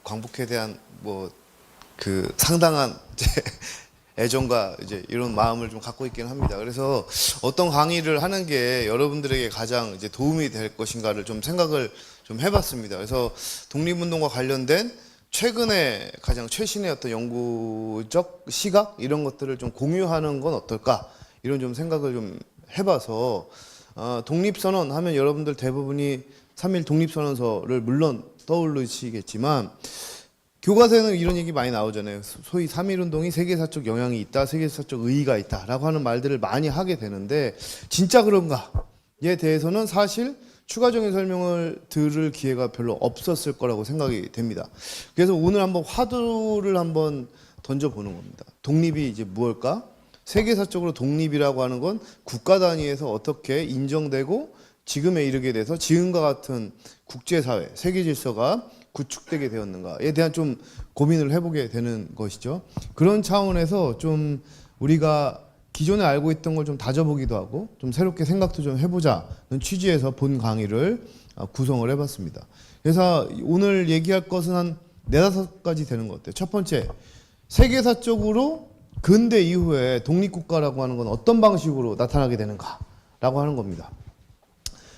광복에 대한 뭐 그 상당한 이제 애정과 이제 이런 마음을 좀 갖고 있긴 합니다. 그래서 어떤 강의를 하는 게 여러분들에게 가장 이제 도움이 될 것인가를 좀 생각을 좀 해봤습니다. 그래서 독립운동과 관련된 최근에 가장 최신의 어떤 연구적 시각 이런 것들을 좀 공유하는 건 어떨까 이런 좀 생각을 좀 해봐서 독립선언 하면 여러분들 대부분이 3.1 독립선언서를 물론 떠올리시겠지만 교과서에는 이런 얘기 많이 나오잖아요. 소위 3.1 운동이 세계사적 영향이 있다, 세계사적 의의가 있다라고 하는 말들을 많이 하게 되는데 진짜 그런가에 대해서는 사실 추가적인 설명을 들을 기회가 별로 없었을 거라고 생각이 됩니다. 그래서 오늘 한번 화두를 한번 던져보는 겁니다. 독립이 이제 무엇일까? 세계사적으로 독립이라고 하는 건 국가 단위에서 어떻게 인정되고 지금에 이르게 돼서 지금과 같은 국제사회, 세계 질서가 구축되게 되었는가에 대한 좀 고민을 해보게 되는 것이죠. 그런 차원에서 좀 우리가 기존에 알고 있던 걸 좀 다져보기도 하고 좀 새롭게 생각도 좀 해보자는 취지에서 본 강의를 구성을 해봤습니다. 그래서 오늘 얘기할 것은 한 4-5가지 되는 것 같아요. 첫 번째, 세계사적으로 근대 이후에 독립국가라고 하는 건 어떤 방식으로 나타나게 되는가라고 하는 겁니다.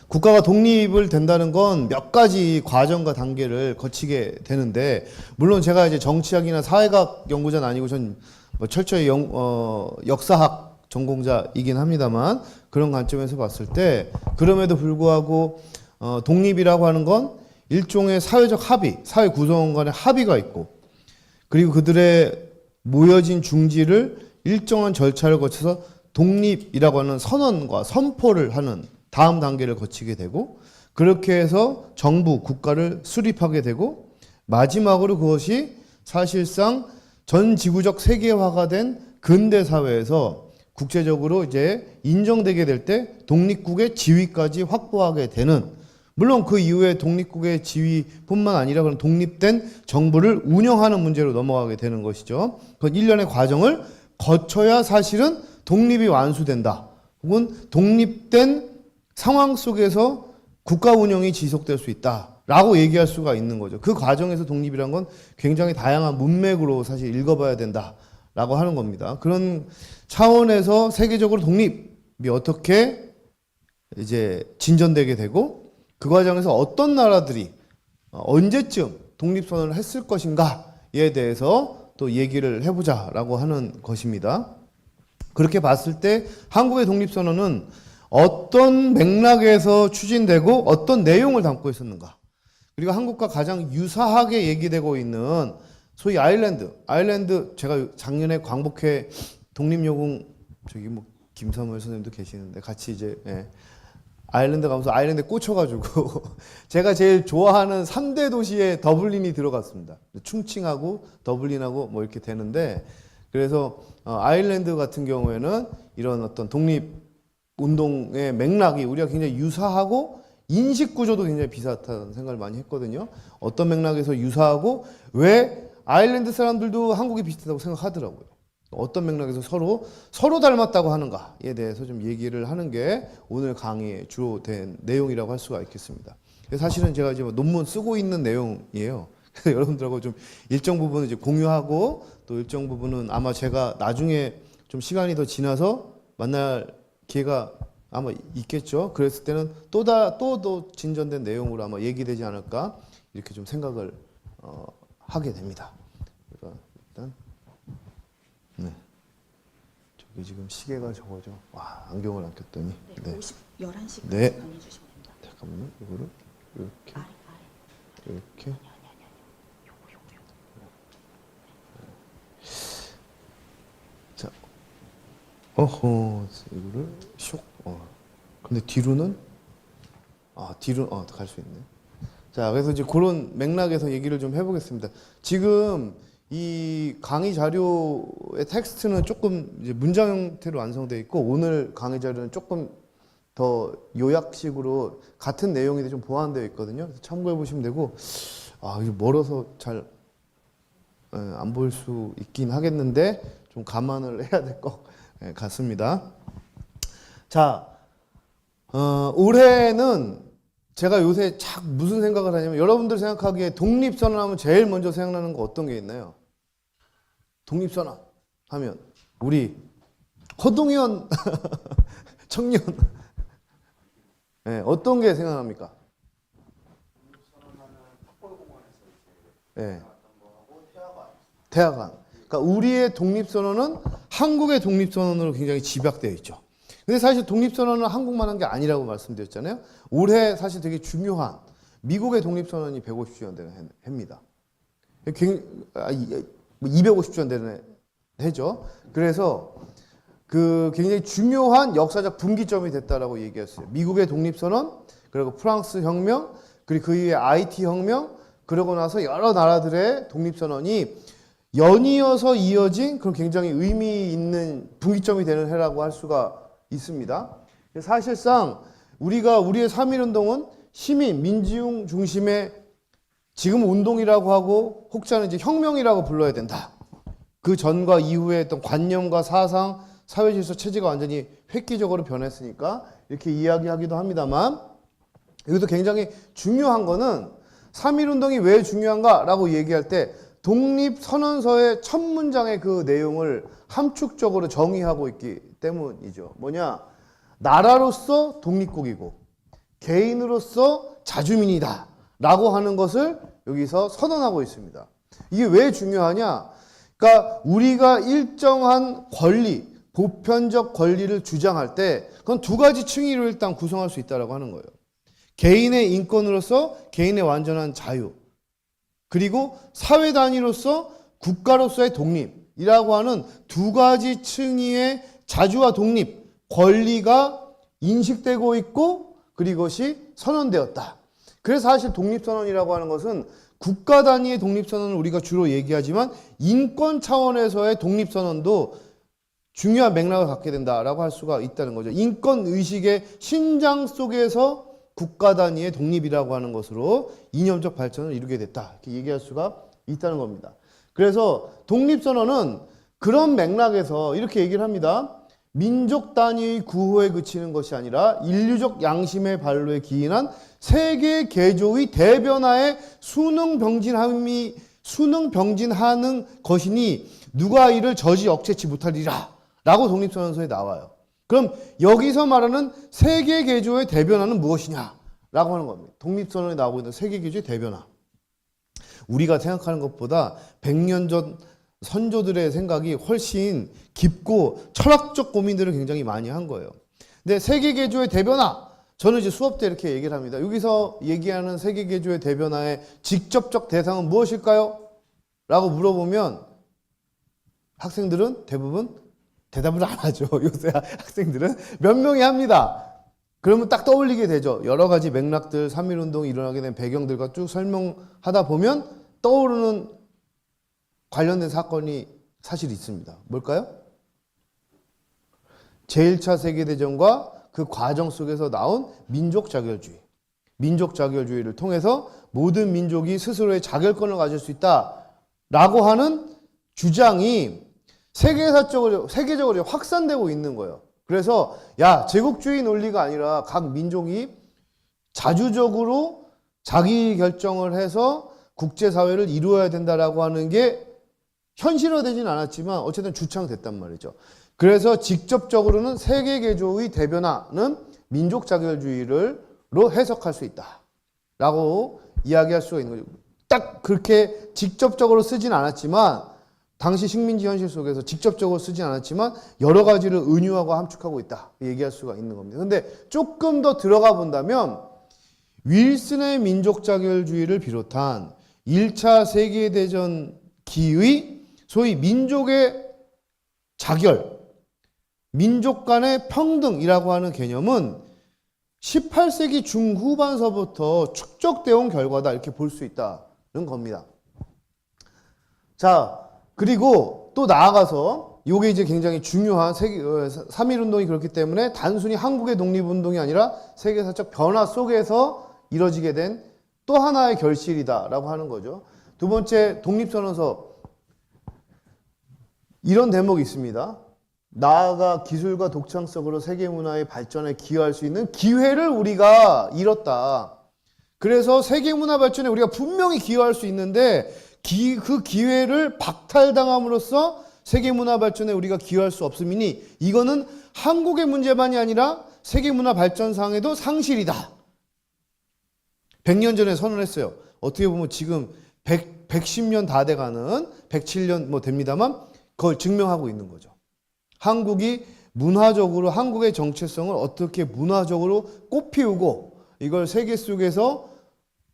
국가가 독립을 된다는 건 몇 가지 과정과 단계를 거치게 되는데, 물론 제가 이제 정치학이나 사회학 연구자는 아니고 전 뭐 철저히 역사학 전공자이긴 합니다만, 그런 관점에서 봤을 때 그럼에도 불구하고 독립이라고 하는 건 일종의 사회적 합의, 사회 구성원 간의 합의가 있고, 그리고 그들의 모여진 중지를 일정한 절차를 거쳐서 독립이라고 하는 선언과 선포를 하는 다음 단계를 거치게 되고, 그렇게 해서 정부, 국가를 수립하게 되고, 마지막으로 그것이 사실상 전 지구적 세계화가 된 근대 사회에서 국제적으로 이제 인정되게 될 때 독립국의 지위까지 확보하게 되는, 물론 그 이후에 독립국의 지위뿐만 아니라 그런 독립된 정부를 운영하는 문제로 넘어가게 되는 것이죠. 그 일련의 과정을 거쳐야 사실은 독립이 완수된다. 혹은 독립된 상황 속에서 국가 운영이 지속될 수 있다라고 얘기할 수가 있는 거죠. 그 과정에서 독립이란 건 굉장히 다양한 문맥으로 사실 읽어봐야 된다라고 하는 겁니다. 그런 차원에서 세계적으로 독립이 어떻게 이제 진전되게 되고, 그 과정에서 어떤 나라들이 언제쯤 독립선언을 했을 것인가에 대해서 또 얘기를 해보자라고 하는 것입니다. 그렇게 봤을 때 한국의 독립선언은 어떤 맥락에서 추진되고 어떤 내용을 담고 있었는가, 그리고 한국과 가장 유사하게 얘기되고 있는 소위 아일랜드 제가 작년에 광복회 독립여공 저기 뭐 김사무엘 선생님도 계시는데 같이 이제 아일랜드 가면서 아일랜드에 꽂혀가지고 제가 제일 좋아하는 3대 도시에 더블린이 들어갔습니다. 충칭하고 더블린하고 뭐 이렇게 되는데, 그래서 아일랜드 같은 경우에는 이런 어떤 독립 운동의 맥락이 우리가 굉장히 유사하고 인식 구조도 굉장히 비슷하다는 생각을 많이 했거든요. 어떤 맥락에서 유사하고 왜 아일랜드 사람들도 한국이 비슷하다고 생각하더라고요. 어떤 맥락에서 서로 닮았다고 하는가에 대해서 좀 얘기를 하는 게 오늘 강의의 주로 된 내용이라고 할 수가 있겠습니다. 사실은 제가 이제 논문 쓰고 있는 내용이에요. 그래서 여러분들하고 좀 일정 부분은 이제 공유하고 또 일정 부분은 아마 제가 나중에 좀 시간이 더 지나서 만날 기회가 아마 있겠죠. 그랬을 때는 또 진전된 내용으로 아마 얘기되지 않을까 이렇게 좀 생각을 하게 됩니다. 그러니까 일단 저기 지금 시계가 저거죠. 와, 안경을 안 꼈더니. 네. 11시까지 네. 강의 주시면 됩니다. 잠깐만요. 이거를 이렇게 아래. 이렇게. 자, 어허, 이거를 쇽. 근데 뒤로는 뒤로 갈 수 있네. 자, 그래서 이제 그런 맥락에서 얘기를 좀 해보겠습니다. 지금 이 강의 자료의 텍스트는 조금 이제 문장 형태로 완성되어 있고, 오늘 강의 자료는 조금 더 요약식으로 같은 내용인데 좀 보완되어 있거든요. 그래서 참고해 보시면 되고, 이거 멀어서 잘 안 보일 수 있긴 하겠는데 좀 감안을 해야 될 것 같습니다. 자, 올해는 제가 요새 참 무슨 생각을 하냐면 여러분들 생각하기에 독립선언하면 제일 먼저 생각나는 거 어떤 게 있나요? 독립선언 하면 우리 허동현 청년 네, 어떤 게 생각납니까? 네. 태화관. 그러니까 우리의 독립선언은 한국의 독립선언으로 굉장히 집약되어 있죠. 근데 사실 독립선언은 한국만 한 게 아니라고 말씀드렸잖아요. 올해 사실 되게 중요한 미국의 독립선언이 150주년 되는 해입니다. 250주년 되는 해죠. 그래서 그 굉장히 중요한 역사적 분기점이 됐다라고 얘기했어요. 미국의 독립선언, 그리고 프랑스 혁명, 그리고 그 이후에 IT 혁명, 그러고 나서 여러 나라들의 독립선언이 연이어서 이어진 그런 굉장히 의미 있는 분기점이 되는 해라고 할 수가 있습니다. 사실상 우리의 3.1운동은 시민, 민중 중심의 지금 운동이라고 하고 혹자는 이제 혁명이라고 불러야 된다. 그 전과 이후에 어떤 관념과 사상, 사회질서 체제가 완전히 획기적으로 변했으니까 이렇게 이야기하기도 합니다만 여기도 굉장히 중요한 거는 3.1운동이 왜 중요한가라고 얘기할 때 독립선언서의 첫 문장의 그 내용을 함축적으로 정의하고 있기 때문이죠. 뭐냐? 나라로서 독립국이고 개인으로서 자주민이다 라고 하는 것을 여기서 선언하고 있습니다. 이게 왜 중요하냐? 그러니까 우리가 일정한 권리, 보편적 권리를 주장할 때 그건 두 가지 층위로 일단 구성할 수 있다고 하는 거예요. 개인의 인권으로서 개인의 완전한 자유, 그리고 사회 단위로서 국가로서의 독립이라고 하는 두 가지 층위의 자주와 독립, 권리가 인식되고 있고 그리고 이것이 선언되었다. 그래서 사실 독립선언이라고 하는 것은 국가 단위의 독립선언을 우리가 주로 얘기하지만 인권 차원에서의 독립선언도 중요한 맥락을 갖게 된다라고 할 수가 있다는 거죠. 인권의식의 신장 속에서 국가 단위의 독립이라고 하는 것으로 이념적 발전을 이루게 됐다. 이렇게 얘기할 수가 있다는 겁니다. 그래서 독립선언은 그런 맥락에서 이렇게 얘기를 합니다. 민족 단위의 구호에 그치는 것이 아니라 인류적 양심의 발로에 기인한 세계 개조의 대변화에 수능병진하는 것이니 누가 이를 저지 억제치 못하리라 라고 독립선언서에 나와요. 그럼 여기서 말하는 세계 개조의 대변화는 무엇이냐 라고 하는 겁니다. 독립선언에 나오고 있는 세계 개조의 대변화. 우리가 생각하는 것보다 100년 전 선조들의 생각이 훨씬 깊고 철학적 고민들을 굉장히 많이 한 거예요. 근데 세계 개조의 대변화, 저는 이제 수업 때 이렇게 얘기를 합니다. 여기서 얘기하는 세계 개조의 대변화의 직접적 대상은 무엇일까요? 라고 물어보면 학생들은 대부분 대답을 안 하죠. 요새 학생들은 몇 명이 합니다. 그러면 딱 떠올리게 되죠. 여러 가지 맥락들, 3.1운동이 일어나게 된 배경들과 쭉 설명하다 보면 떠오르는 관련된 사건이 사실 있습니다. 뭘까요? 제1차 세계대전과 그 과정 속에서 나온 민족 자결주의. 민족 자결주의를 통해서 모든 민족이 스스로의 자결권을 가질 수 있다라고 하는 주장이 세계적으로 확산되고 있는 거예요. 그래서 제국주의 논리가 아니라 각 민족이 자주적으로 자기 결정을 해서 국제사회를 이루어야 된다라고 하는 게 현실화되진 않았지만 어쨌든 주창됐단 말이죠. 그래서 직접적으로는 세계 개조의 대변화는 민족 자결주의로 해석할 수 있다라고 이야기할 수가 있는 거죠. 딱 그렇게 직접적으로 쓰진 않았지만 당시 식민지 현실 속에서 직접적으로 쓰진 않았지만 여러 가지를 은유하고 함축하고 있다 얘기할 수가 있는 겁니다. 그런데 조금 더 들어가 본다면 윌슨의 민족 자결주의를 비롯한 1차 세계대전 기의 소위 민족의 자결, 민족 간의 평등이라고 하는 개념은 18세기 중후반서부터 축적되어 온 결과다 이렇게 볼 수 있다는 겁니다. 자, 그리고 또 나아가서 이게 이제 굉장히 중요한 3.1운동이 그렇기 때문에 단순히 한국의 독립운동이 아니라 세계사적 변화 속에서 이뤄지게 된 또 하나의 결실이다라고 하는 거죠. 두 번째, 독립선언서 이런 대목이 있습니다. 나아가 기술과 독창성으로 세계문화의 발전에 기여할 수 있는 기회를 우리가 잃었다. 그래서 세계문화 발전에 우리가 분명히 기여할 수 있는데 그 기회를 박탈당함으로써 세계문화 발전에 우리가 기여할 수 없음이니 이거는 한국의 문제만이 아니라 세계문화 발전상에도 상실이다. 100년 전에 선언했어요. 어떻게 보면 지금 110년 다 돼가는 107년 뭐 됩니다만 그걸 증명하고 있는 거죠. 한국이 문화적으로 한국의 정체성을 어떻게 문화적으로 꽃피우고 이걸 세계 속에서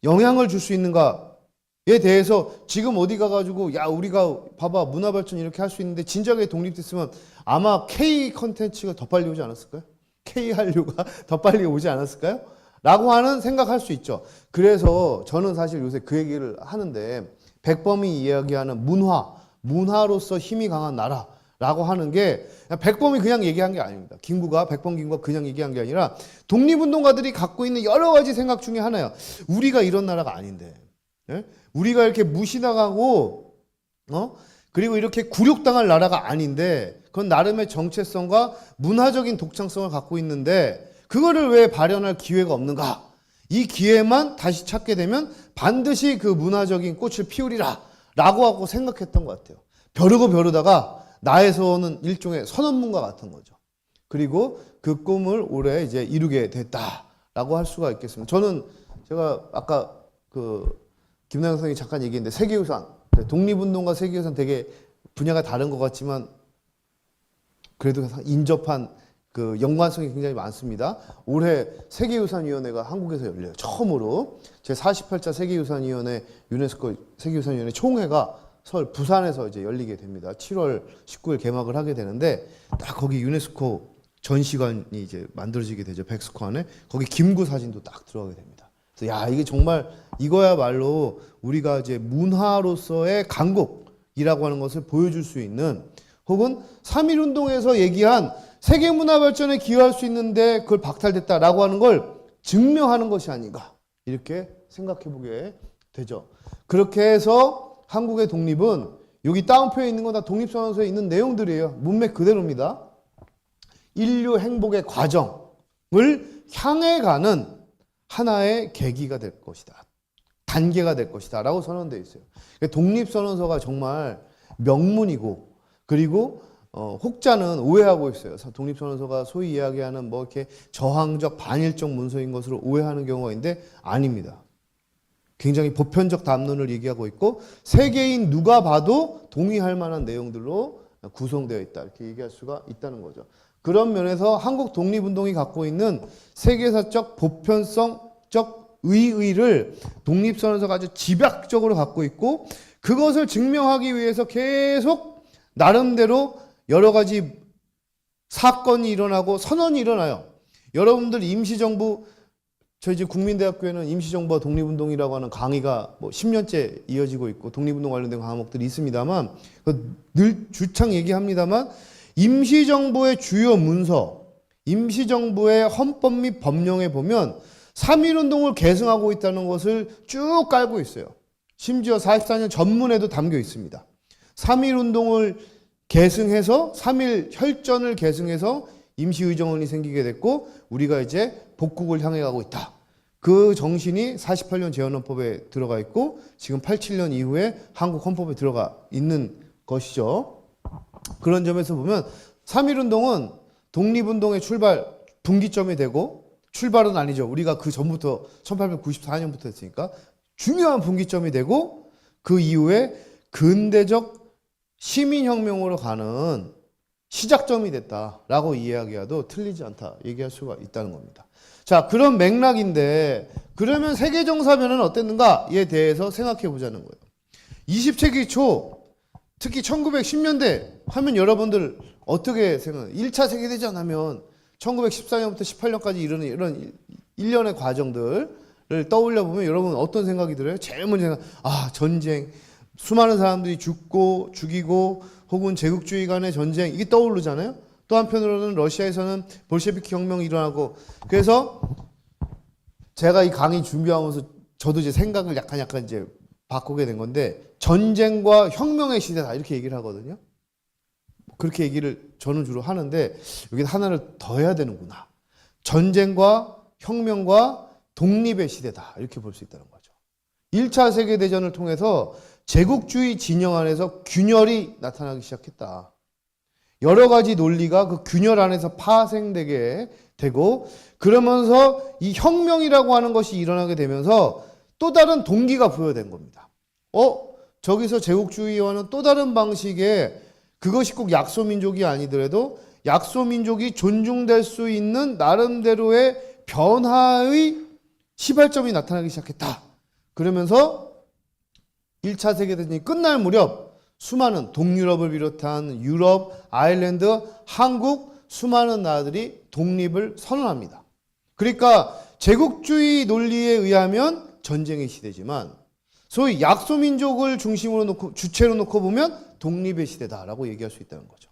영향을 줄 수 있는가에 대해서 지금 어디 가가지고 야 우리가 봐봐 문화 발전 이렇게 할 수 있는데 진작에 독립됐으면 아마 K 컨텐츠가 더 빨리 오지 않았을까요? K 한류가 더 빨리 오지 않았을까요? 라고 하는 생각할 수 있죠. 그래서 저는 사실 요새 그 얘기를 하는데 백범이 이야기하는 문화로서 힘이 강한 나라라고 하는 게 백범이 그냥 얘기한 게 아닙니다. 백범 김구가 그냥 얘기한 게 아니라 독립운동가들이 갖고 있는 여러 가지 생각 중에 하나예요. 우리가 이런 나라가 아닌데, 예? 우리가 이렇게 무시당하고 그리고 이렇게 굴욕당할 나라가 아닌데 그건 나름의 정체성과 문화적인 독창성을 갖고 있는데 그거를 왜 발현할 기회가 없는가? 이 기회만 다시 찾게 되면 반드시 그 문화적인 꽃을 피우리라 라고 하고 생각했던 것 같아요. 벼르다가 나에서는 일종의 선언문과 같은 거죠. 그리고 그 꿈을 올해 이제 이루게 됐다라고 할 수가 있겠습니다. 저는 제가 아까 김나영 선생님이 잠깐 얘기했는데 세계유산, 독립운동과 세계유산 되게 분야가 다른 것 같지만 그래도 인접한 그 연관성이 굉장히 많습니다. 올해 세계유산위원회가 한국에서 열려요. 처음으로 제48차 세계유산위원회 유네스코 세계유산위원회 총회가 서울 부산에서 이제 열리게 됩니다. 7월 19일 개막을 하게 되는데 딱 거기 유네스코 전시관이 이제 만들어지게 되죠. 백스관에 거기 김구 사진도 딱 들어가게 됩니다. 그래서 야 이게 정말 이거야말로 우리가 이제 문화로서의 강국이라고 하는 것을 보여줄 수 있는 혹은 3.1운동에서 얘기한 세계문화 발전에 기여할 수 있는데 그걸 박탈됐다라고 하는 걸 증명하는 것이 아닌가 이렇게 생각해 보게 되죠. 그렇게 해서 한국의 독립은 여기 따옴표에 있는 건 다 독립선언서에 있는 내용들이에요. 문맥 그대로입니다. 인류 행복의 과정을 향해 가는 하나의 계기가 될 것이다. 단계가 될 것이다 라고 선언되어 있어요. 독립선언서가 정말 명문이고 그리고 혹자는 오해하고 있어요. 독립선언서가 소위 이야기하는 뭐 이렇게 저항적 반일적 문서인 것으로 오해하는 경우가 있는데 아닙니다. 굉장히 보편적 담론을 얘기하고 있고 세계인 누가 봐도 동의할 만한 내용들로 구성되어 있다 이렇게 얘기할 수가 있다는 거죠. 그런 면에서 한국 독립운동이 갖고 있는 세계사적 보편성적 의의를 독립선언서가 아주 집약적으로 갖고 있고 그것을 증명하기 위해서 계속 나름대로 여러 가지 사건이 일어나고 선언이 일어나요. 여러분들 임시정부 저희 이제 국민대학교에는 임시정부와 독립운동이라고 하는 강의가 뭐 10년째 이어지고 있고 독립운동 관련된 과목들이 있습니다만 늘 주창 얘기합니다만 임시정부의 주요 문서, 임시정부의 헌법 및 법령에 보면 3.1운동을 계승하고 있다는 것을 쭉 깔고 있어요. 심지어 44년 전문에도 담겨 있습니다. 3.1운동을 계승해서 3.1 혈전을 계승해서 임시의정원이 생기게 됐고 우리가 이제 복국을 향해 가고 있다. 그 정신이 48년 재헌헌법에 들어가 있고 지금 87년 이후에 한국 헌법에 들어가 있는 것이죠. 그런 점에서 보면 3.1운동은 독립운동의 출발 분기점이 되고 출발은 아니죠. 우리가 그 전부터 1894년부터 했으니까 중요한 분기점이 되고 그 이후에 근대적 시민혁명으로 가는 시작점이 됐다라고 이야기해도 틀리지 않다 얘기할 수가 있다는 겁니다. 자, 그런 맥락인데 그러면 세계정사변은 어땠는가에 대해서 생각해 보자는 거예요. 20세기 초 특히 1910년대 하면 여러분들 어떻게 생각해요? 1차 세계대전 하면 1914년부터 18년까지 이르는 이런 일련의 과정들을 떠올려 보면 여러분 어떤 생각이 들어요? 제일 먼저 전쟁, 수많은 사람들이 죽이고 혹은 제국주의 간의 전쟁 이게 떠오르잖아요. 또 한편으로는 러시아에서는 볼셰비키 혁명이 일어나고 그래서 제가 이 강의 준비하면서 저도 이제 생각을 약간 이제 바꾸게 된 건데 전쟁과 혁명의 시대다 이렇게 얘기를 하거든요. 그렇게 얘기를 저는 주로 하는데 여기 하나를 더 해야 되는구나. 전쟁과 혁명과 독립의 시대다. 이렇게 볼 수 있다는 거죠. 1차 세계대전을 통해서 제국주의 진영 안에서 균열이 나타나기 시작했다. 여러 가지 논리가 그 균열 안에서 파생되게 되고 그러면서 이 혁명이라고 하는 것이 일어나게 되면서 또 다른 동기가 부여된 겁니다. 저기서 제국주의와는 또 다른 방식의 그것이 꼭 약소민족이 아니더라도 약소민족이 존중될 수 있는 나름대로의 변화의 시발점이 나타나기 시작했다. 그러면서 1차 세계대전이 끝날 무렵 수많은 동유럽을 비롯한 유럽, 아일랜드, 한국 수많은 나라들이 독립을 선언합니다. 그러니까 제국주의 논리에 의하면 전쟁의 시대지만 소위 약소민족을 중심으로 놓고 주체로 놓고 보면 독립의 시대다라고 얘기할 수 있다는 거죠.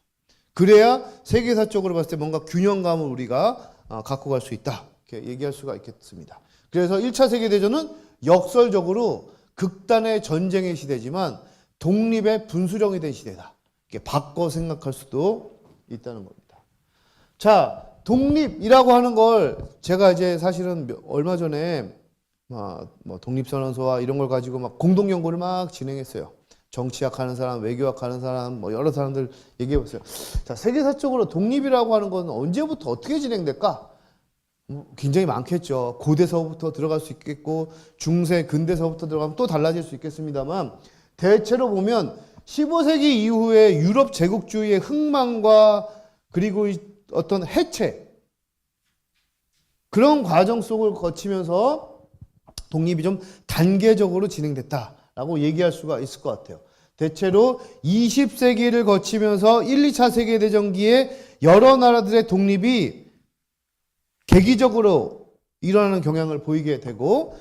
그래야 세계사적으로 봤을 때 뭔가 균형감을 우리가 갖고 갈 수 있다. 이렇게 얘기할 수가 있겠습니다. 그래서 1차 세계대전은 역설적으로 극단의 전쟁의 시대지만 독립의 분수령이 된 시대다. 이렇게 바꿔 생각할 수도 있다는 겁니다. 자, 독립이라고 하는 걸 제가 이제 사실은 얼마 전에 뭐 독립선언서와 이런 걸 가지고 막 공동 연구를 막 진행했어요. 정치학 하는 사람, 외교학 하는 사람, 뭐 여러 사람들 얘기해 봤어요. 자, 세계사적으로 독립이라고 하는 건 언제부터 어떻게 진행될까? 굉장히 많겠죠. 고대서부터 들어갈 수 있겠고 중세, 근대서부터 들어가면 또 달라질 수 있겠습니다만 대체로 보면 15세기 이후에 유럽 제국주의의 흥망과 그리고 어떤 해체 그런 과정 속을 거치면서 독립이 좀 단계적으로 진행됐다라고 얘기할 수가 있을 것 같아요. 대체로 20세기를 거치면서 1, 2차 세계대전기에 여러 나라들의 독립이 계기적으로 일어나는 경향을 보이게 되고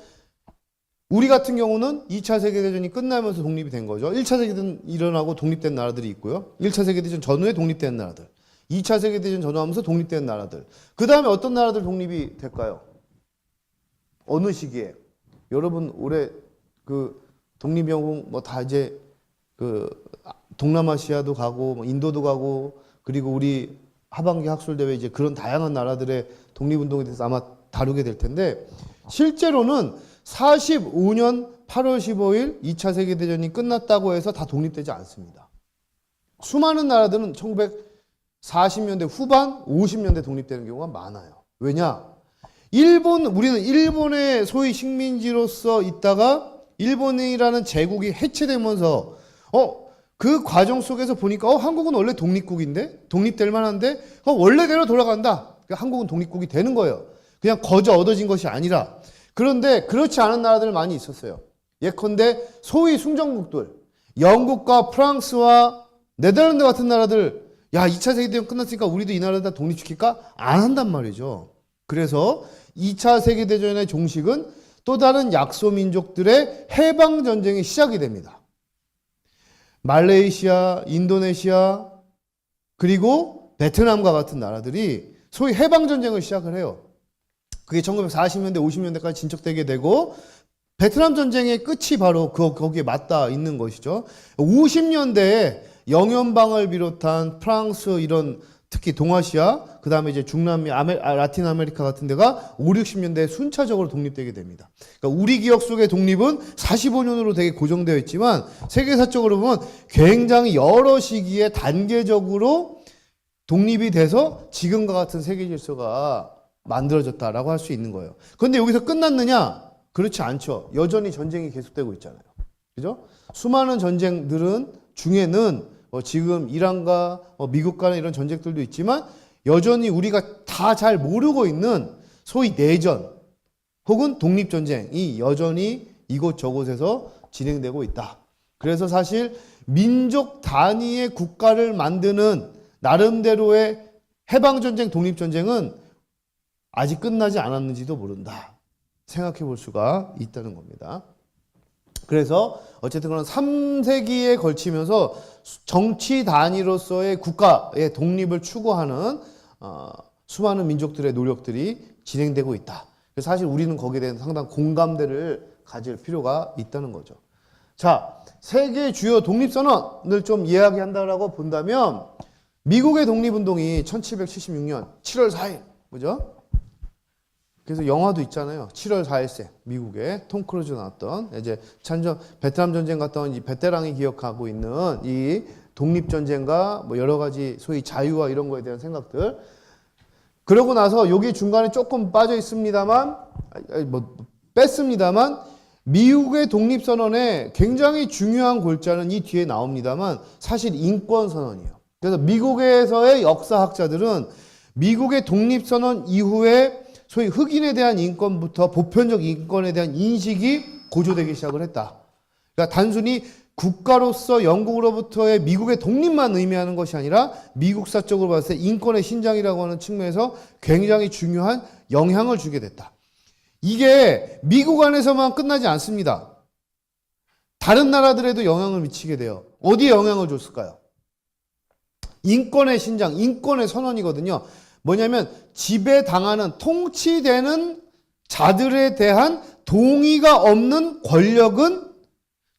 우리 같은 경우는 2차 세계대전이 끝나면서 독립이 된 거죠. 1차 세계대전 일어나고 독립된 나라들이 있고요. 1차 세계대전 전후에 독립된 나라들. 2차 세계대전 전후하면서 독립된 나라들. 그 다음에 어떤 나라들 독립이 될까요? 어느 시기에? 여러분 올해 그 독립영웅 뭐 다 이제 그 동남아시아도 가고 뭐 인도도 가고 그리고 우리 하반기 학술대회 이제 그런 다양한 나라들의 독립운동에 대해서 아마 다루게 될 텐데 실제로는 45년 8월 15일 2차 세계대전이 끝났다고 해서 다 독립되지 않습니다. 수많은 나라들은 1940년대 후반 50년대 독립되는 경우가 많아요. 왜냐? 우리는 일본의 소위 식민지로서 있다가 일본이라는 제국이 해체되면서 그 과정 속에서 보니까 한국은 원래 독립국인데 독립될 만한데 원래대로 돌아간다. 그러니까 한국은 독립국이 되는 거예요. 그냥 거저 얻어진 것이 아니라. 그런데 그렇지 않은 나라들 많이 있었어요. 예컨대 소위 숭정국들 영국과 프랑스와 네덜란드 같은 나라들 야 2차 세계대전 끝났으니까 우리도 이 나라를 다 독립시킬까? 안 한단 말이죠. 그래서 2차 세계대전의 종식은 또 다른 약소민족들의 해방전쟁이 시작이 됩니다. 말레이시아, 인도네시아, 그리고 베트남과 같은 나라들이 소위 해방전쟁을 시작을 해요. 그게 1940년대, 50년대까지 진척되게 되고 베트남 전쟁의 끝이 바로 거기에 맞닿아 있는 것이죠. 50년대에 영연방을 비롯한 프랑스 이런 특히 동아시아, 그 다음에 이제 중남미, 라틴 아메리카 같은 데가 5, 60년대에 순차적으로 독립되게 됩니다. 그러니까 우리 기억 속의 독립은 45년으로 되게 고정되어 있지만 세계사적으로 보면 굉장히 여러 시기에 단계적으로 독립이 돼서 지금과 같은 세계 질서가 만들어졌다라고 할 수 있는 거예요. 그런데 여기서 끝났느냐? 그렇지 않죠. 여전히 전쟁이 계속되고 있잖아요. 그죠? 수많은 전쟁들은 중에는 지금 이란과 미국 간의 이런 전쟁들도 있지만 여전히 우리가 다 잘 모르고 있는 소위 내전 혹은 독립전쟁이 여전히 이곳저곳에서 진행되고 있다. 그래서 사실 민족 단위의 국가를 만드는 나름대로의 해방전쟁, 독립전쟁은 아직 끝나지 않았는지도 모른다. 생각해 볼 수가 있다는 겁니다. 그래서 어쨌든 그런 3세기에 걸치면서 정치 단위로서의 국가의 독립을 추구하는 수많은 민족들의 노력들이 진행되고 있다. 그래서 사실 우리는 거기에 대한 상당한 공감대를 가질 필요가 있다는 거죠. 자, 세계 주요 독립선언을 좀 이야기한다라고 본다면 미국의 독립운동이 1776년 7월 4일, 그죠? 그래서 영화도 있잖아요. 7월 4일생 미국에 톰 크루즈 나왔던 이제 찬전 베트남 전쟁 갔다 온 이 베테랑이 기억하고 있는 이 독립 전쟁과 뭐 여러 가지 소위 자유와 이런 거에 대한 생각들. 그러고 나서 여기 중간에 조금 빠져 있습니다만 뭐 뺐습니다만 미국의 독립 선언에 굉장히 중요한 골자는 이 뒤에 나옵니다만 사실 인권 선언이에요. 그래서 미국에서의 역사학자들은 미국의 독립 선언 이후에 소위 흑인에 대한 인권부터 보편적 인권에 대한 인식이 고조되기 시작을 했다. 그러니까 단순히 국가로서 영국으로부터의 미국의 독립만 의미하는 것이 아니라 미국사적으로 봤을 때 인권의 신장이라고 하는 측면에서 굉장히 중요한 영향을 주게 됐다. 이게 미국 안에서만 끝나지 않습니다. 다른 나라들에도 영향을 미치게 돼요. 어디에 영향을 줬을까요? 인권의 신장, 인권의 선언이거든요. 뭐냐면 지배당하는 통치되는 자들에 대한 동의가 없는 권력은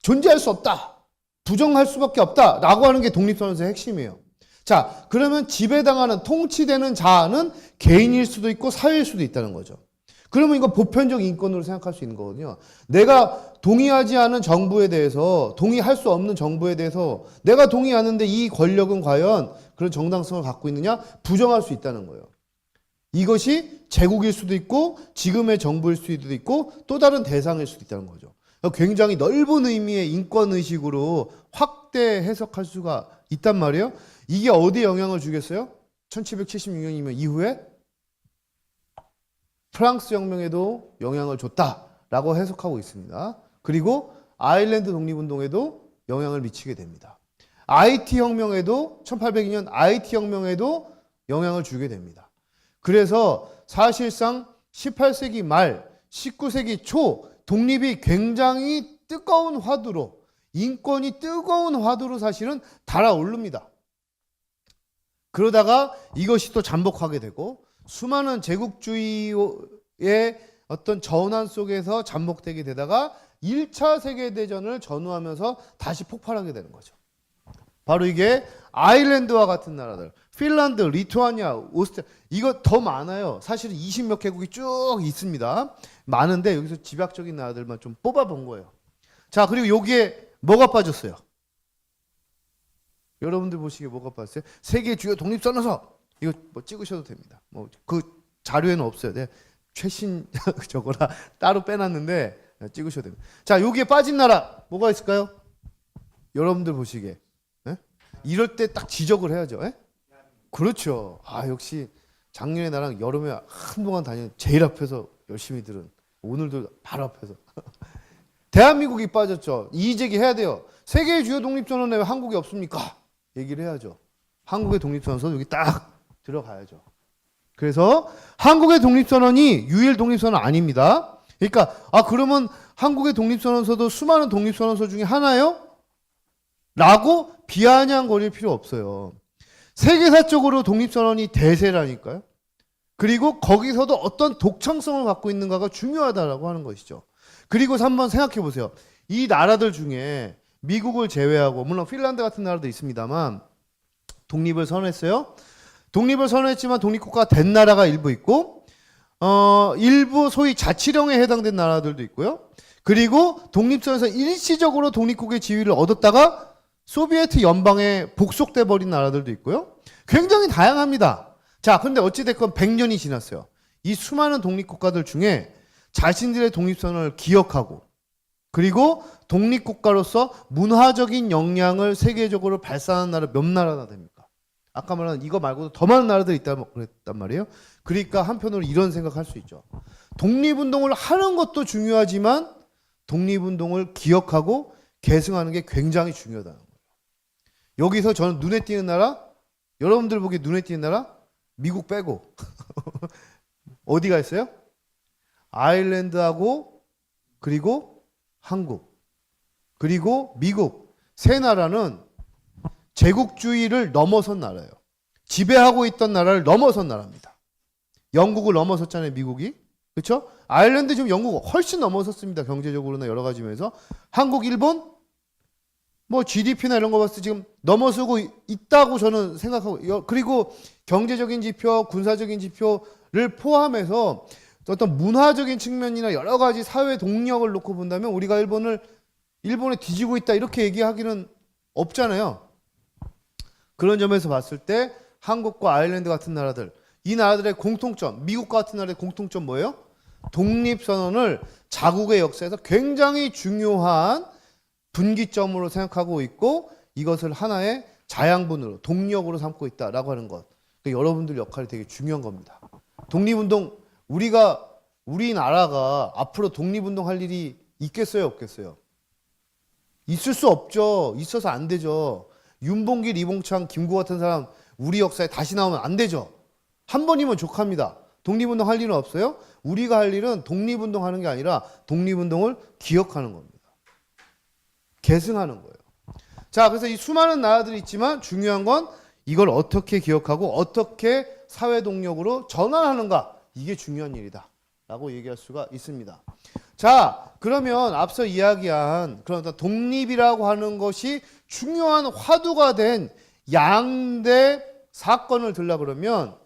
존재할 수 없다. 부정할 수밖에 없다. 라고 하는 게 독립선언서의 핵심이에요. 자, 그러면 지배당하는 통치되는 자는 개인일 수도 있고 사회일 수도 있다는 거죠. 그러면 이거 보편적 인권으로 생각할 수 있는 거거든요. 내가 동의하지 않은 정부에 대해서, 동의할 수 없는 정부에 대해서 내가 동의하는데 이 권력은 과연 그런 정당성을 갖고 있느냐? 부정할 수 있다는 거예요. 이것이 제국일 수도 있고 지금의 정부일 수도 있고 또 다른 대상일 수도 있다는 거죠. 굉장히 넓은 의미의 인권의식으로 확대 해석할 수가 있단 말이에요. 이게 어디에 영향을 주겠어요? 1776년이면 이후에 프랑스 혁명에도 영향을 줬다라고 해석하고 있습니다. 그리고 아일랜드 독립운동에도 영향을 미치게 됩니다. IT 혁명에도 1802년 IT 혁명에도 영향을 주게 됩니다. 그래서 사실상 18세기 말 19세기 초 독립이 굉장히 뜨거운 화두로, 인권이 뜨거운 화두로 사실은 달아오릅니다. 그러다가 이것이 또 잠복하게 되고 수많은 제국주의의 어떤 전환 속에서 잠복되게 되다가 1차 세계대전을 전후하면서 다시 폭발하게 되는 거죠. 바로 이게 아일랜드와 같은 나라들, 핀란드, 리투아니아, 오스트리아, 이거 더 많아요. 사실은 20몇 개국이 쭉 있습니다. 많은데 여기서 집약적인 나라들만 좀 뽑아본 거예요. 자, 그리고 여기에 뭐가 빠졌어요? 여러분들 보시기에 뭐가 빠졌어요? 세계 주요 독립선언서. 이거 뭐 찍으셔도 됩니다. 뭐 그 자료에는 없어요. 네, 최신 저거라 따로 빼놨는데 찍으셔도 됩니다. 자, 여기에 빠진 나라 뭐가 있을까요? 여러분들 보시기에. 네? 이럴 때 딱 지적을 해야죠. 네? 그렇죠. 아, 역시 작년에 나랑 여름에 한동안 다니는 제일 앞에서 열심히 들은 오늘도 바로 앞에서 대한민국이 빠졌죠. 이의제기 해야 돼요. 세계의 주요 독립선언에 왜 한국이 없습니까? 얘기를 해야죠. 한국의 독립선언서 여기 딱 들어가야죠. 그래서 한국의 독립선언이 유일 독립선언 아닙니다. 그러니까 그러면 한국의 독립선언서도 수많은 독립선언서 중에 하나요? 라고 비아냥거릴 필요 없어요. 세계사적으로 독립선언이 대세라니까요. 그리고 거기서도 어떤 독창성을 갖고 있는가가 중요하다라고 하는 것이죠. 그리고 한번 생각해 보세요. 이 나라들 중에 미국을 제외하고 물론 핀란드 같은 나라도 있습니다만 독립을 선언했어요. 독립을 선언했지만 독립국가가 된 나라가 일부 있고 일부 소위 자치령에 해당된 나라들도 있고요. 그리고 독립선에서 일시적으로 독립국의 지위를 얻었다가 소비에트 연방에 복속돼 버린 나라들도 있고요. 굉장히 다양합니다. 자, 그런데 어찌됐건 100년이 지났어요. 이 수많은 독립국가들 중에 자신들의 독립선언을 기억하고 그리고 독립국가로서 문화적인 역량을 세계적으로 발산하는 나라 몇 나라나 됩니까? 아까 말한 이거 말고도 더 많은 나라들이 있다고 그랬단 말이에요. 그러니까 한편으로 이런 생각할 수 있죠. 독립운동을 하는 것도 중요하지만 독립운동을 기억하고 계승하는 게 굉장히 중요하다는 거예요. 여기서 저는 눈에 띄는 나라, 여러분들 보기에 눈에 띄는 나라, 미국 빼고 어디가 있어요? 아일랜드하고 그리고 한국 그리고 미국 세 나라는 제국주의를 넘어선 나라예요. 지배하고 있던 나라를 넘어선 나라입니다. 영국을 넘어섰잖아요, 미국이. 그렇죠? 아일랜드 지금 영국 훨씬 넘어섰습니다. 경제적으로나 여러 가지 면에서. 한국, 일본 뭐 GDP나 이런 거 봤을 때 지금 넘어서고 있다고 저는 생각하고 그리고 경제적인 지표, 군사적인 지표를 포함해서 어떤 문화적인 측면이나 여러 가지 사회 동력을 놓고 본다면 우리가 일본에 뒤지고 있다 이렇게 얘기하기는 없잖아요. 그런 점에서 봤을 때 한국과 아일랜드 같은 나라들, 이 나라들의 공통점, 미국 같은 나라의 공통점 뭐예요? 독립선언을 자국의 역사에서 굉장히 중요한 분기점으로 생각하고 있고 이것을 하나의 자양분으로, 동력으로 삼고 있다라고 하는 것. 그러니까 여러분들 역할이 되게 중요한 겁니다. 독립운동, 우리나라가 앞으로 독립운동 할 일이 있겠어요, 없겠어요? 있을 수 없죠. 있어서 안 되죠. 윤봉길, 이봉창, 김구 같은 사람 우리 역사에 다시 나오면 안 되죠. 한 번이면 족합니다. 독립운동 할 일은 없어요. 우리가 할 일은 독립운동 하는 게 아니라 독립운동을 기억하는 겁니다. 계승하는 거예요. 자, 그래서 이 수많은 나라들이 있지만 중요한 건 이걸 어떻게 기억하고 어떻게 사회 동력으로 전환하는가. 이게 중요한 일이다. 라고 얘기할 수가 있습니다. 자, 그러면 앞서 이야기한 그런 독립이라고 하는 것이 중요한 화두가 된 양대 사건을 들라 그러면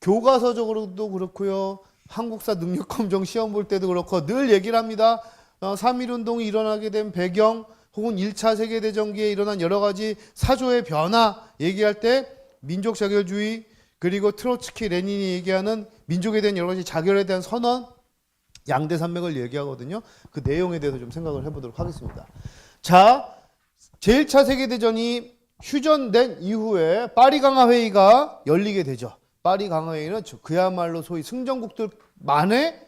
교과서적으로도 그렇고요. 한국사 능력검정 시험 볼 때도 그렇고 늘 얘기를 합니다. 3.1운동이 일어나게 된 배경 혹은 1차 세계대전기에 일어난 여러 가지 사조의 변화 얘기할 때 민족 자결주의 그리고 트로츠키 레닌이 얘기하는 민족에 대한 여러 가지 자결에 대한 선언 양대 산맥을 얘기하거든요. 그 내용에 대해서 좀 생각을 해보도록 하겠습니다. 자, 제1차 세계대전이 휴전된 이후에 파리 강화회의가 열리게 되죠. 파리 강화회의는 그야말로 소위 승전국들만의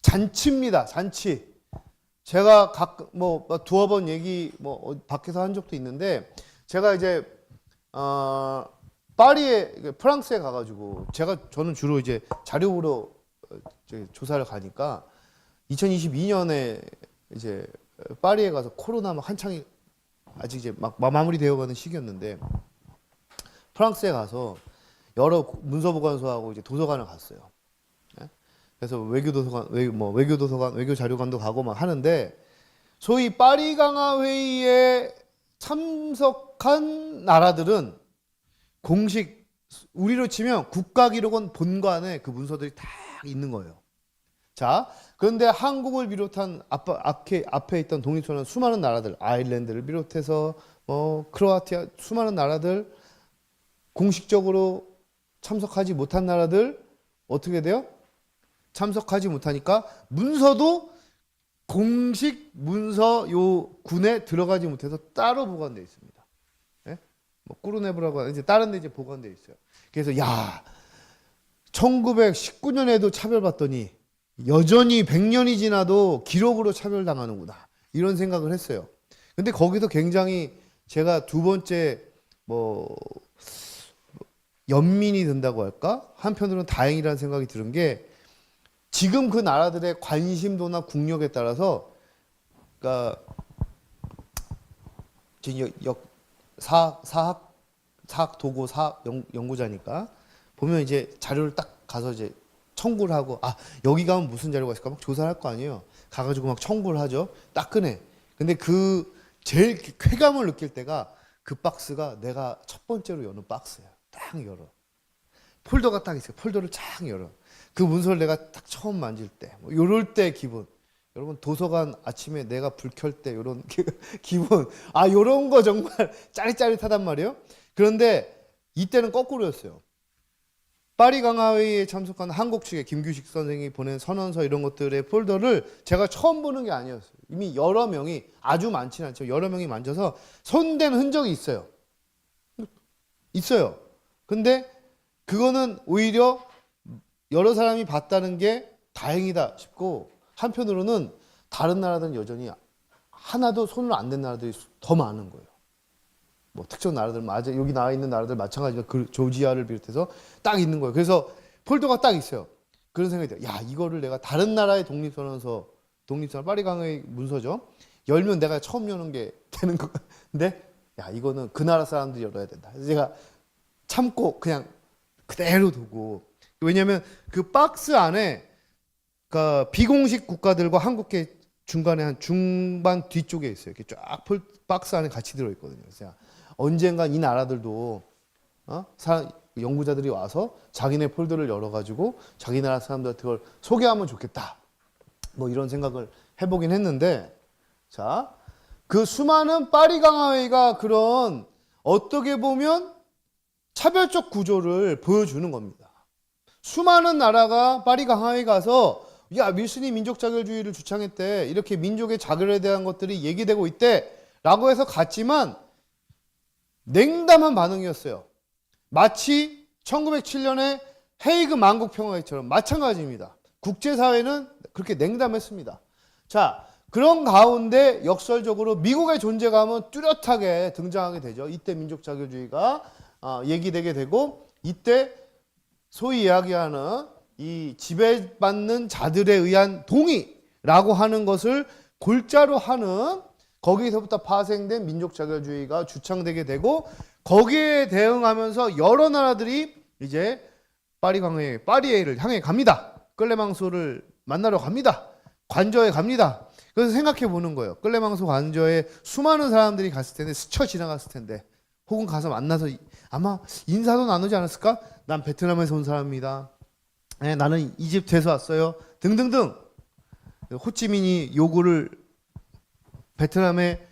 잔치입니다. 잔치. 제가 두어 번 얘기 밖에서 한 적도 있는데 제가 이제 파리에 프랑스에 가가지고 저는 주로 이제 자료 보러 조사를 가니까 2022년에 이제 파리에 가서 코로나 막 한창이 아직 이제 막 마무리되어가는 시기였는데 프랑스에 가서 여러 문서보관소하고 이제 도서관을 갔어요. 그래서 외교도서관, 외교자료관도 가고 막 하는데 소위 파리 강화 회의에 참석한 나라들은 공식 우리로 치면 국가기록원 본관에 그 문서들이 다 있는 거예요. 자, 그런데 한국을 비롯한 앞에 있던 독립선언 수많은 나라들, 아일랜드를 비롯해서 크로아티아 수많은 나라들 공식적으로 참석하지 못한 나라들 어떻게 돼요? 참석하지 못하니까 문서도 공식 문서 요 군에 들어가지 못해서 따로 보관되어 있습니다. 예? 꾸르네브라고 하는 이제 다른 데 이제 보관되어 있어요. 그래서 1919년에도 차별받더니 여전히 100년이 지나도 기록으로 차별당하는구나. 이런 생각을 했어요. 근데 거기서 굉장히 제가 두 번째 연민이 든다고 할까? 한편으로는 다행이라는 생각이 드는 게 지금 그 나라들의 관심도나 국력에 따라서 그러니까 사학 도고 연구자니까 보면 이제 자료를 딱 가서 이제 청구를 하고 여기 가면 무슨 자료가 있을까 막 조사를 할 거 아니에요. 가가지고 막 청구를 하죠. 딱 꺼내. 근데 그 제일 쾌감을 느낄 때가 그 박스가 내가 첫 번째로 여는 박스예요. 딱 열어. 폴더가 딱 있어요. 폴더를 쫙 열어. 그 문서를 내가 딱 처음 만질 때, 요럴 때 기분. 여러분 도서관 아침에 내가 불 켤 때 요런 기분. 요런 거 정말 짜릿짜릿하단 말이에요. 그런데 이때는 거꾸로였어요. 파리 강화회의에 참석한 한국 측에 김규식 선생이 보낸 선언서 이런 것들의 폴더를 제가 처음 보는 게 아니었어요. 이미 여러 명이 아주 많지는 않지만 여러 명이 만져서 손댄 흔적이 있어요. 있어요. 근데 그거는 오히려 여러 사람이 봤다는 게 다행이다 싶고 한편으로는 다른 나라들은 여전히 하나도 손을 안 댄 나라들이 더 많은 거예요. 특정 나라들 여기 나와 있는 나라들 마찬가지로 조지아를 비롯해서 딱 있는 거예요. 그래서 폴더가 딱 있어요. 그런 생각이 들어요. 이거를 내가 다른 나라의 독립선언 파리 강화회의 문서죠. 열면 내가 처음 여는 게 되는 거. 근데 이거는 그 나라 사람들이 열어야 된다. 그래서 제가 참고 그냥 그대로 두고 왜냐하면 그 박스 안에 그러니까 비공식 국가들과 한국계 중간에 한 중반 뒤쪽에 있어요. 이렇게 쫙 박스 안에 같이 들어있거든요. 그래서 언젠간 이 나라들도 연구자들이 와서 자기네 폴더를 열어가지고 자기 나라 사람들한테 그걸 소개하면 좋겠다. 뭐 이런 생각을 해보긴 했는데, 자, 그 수많은 파리 강화회의가 그런 어떻게 보면 차별적 구조를 보여주는 겁니다. 수많은 나라가 파리 강화회의 가서 야, 윌슨이 민족 자결주의를 주창했대. 이렇게 민족의 자결에 대한 것들이 얘기되고 있대. 라고 해서 갔지만 냉담한 반응이었어요. 마치 1907년에 헤이그 만국평화회의처럼 마찬가지입니다. 국제사회는 그렇게 냉담했습니다. 자, 그런 가운데 역설적으로 미국의 존재감은 뚜렷하게 등장하게 되죠. 이때 민족 자결주의가 얘기되게 되고, 이때 소위 이야기하는 이 지배받는 자들에 의한 동의라고 하는 것을 골자로 하는, 거기서부터 파생된 민족 자결주의가 주창되게 되고, 거기에 대응하면서 여러 나라들이 이제 파리회의를 향해 갑니다. 끌레망소를 만나러 갑니다. 관저에 갑니다. 그래서 생각해 보는 거예요. 끌레망소 관저에 수많은 사람들이 갔을 텐데, 스쳐 지나갔을 텐데, 혹은 가서 만나서 아마 인사도 나누지 않았을까? 난 베트남에서 온 사람입니다. 네, 나는 이집트에서 왔어요. 등등등. 호치민이 요구를 베트남에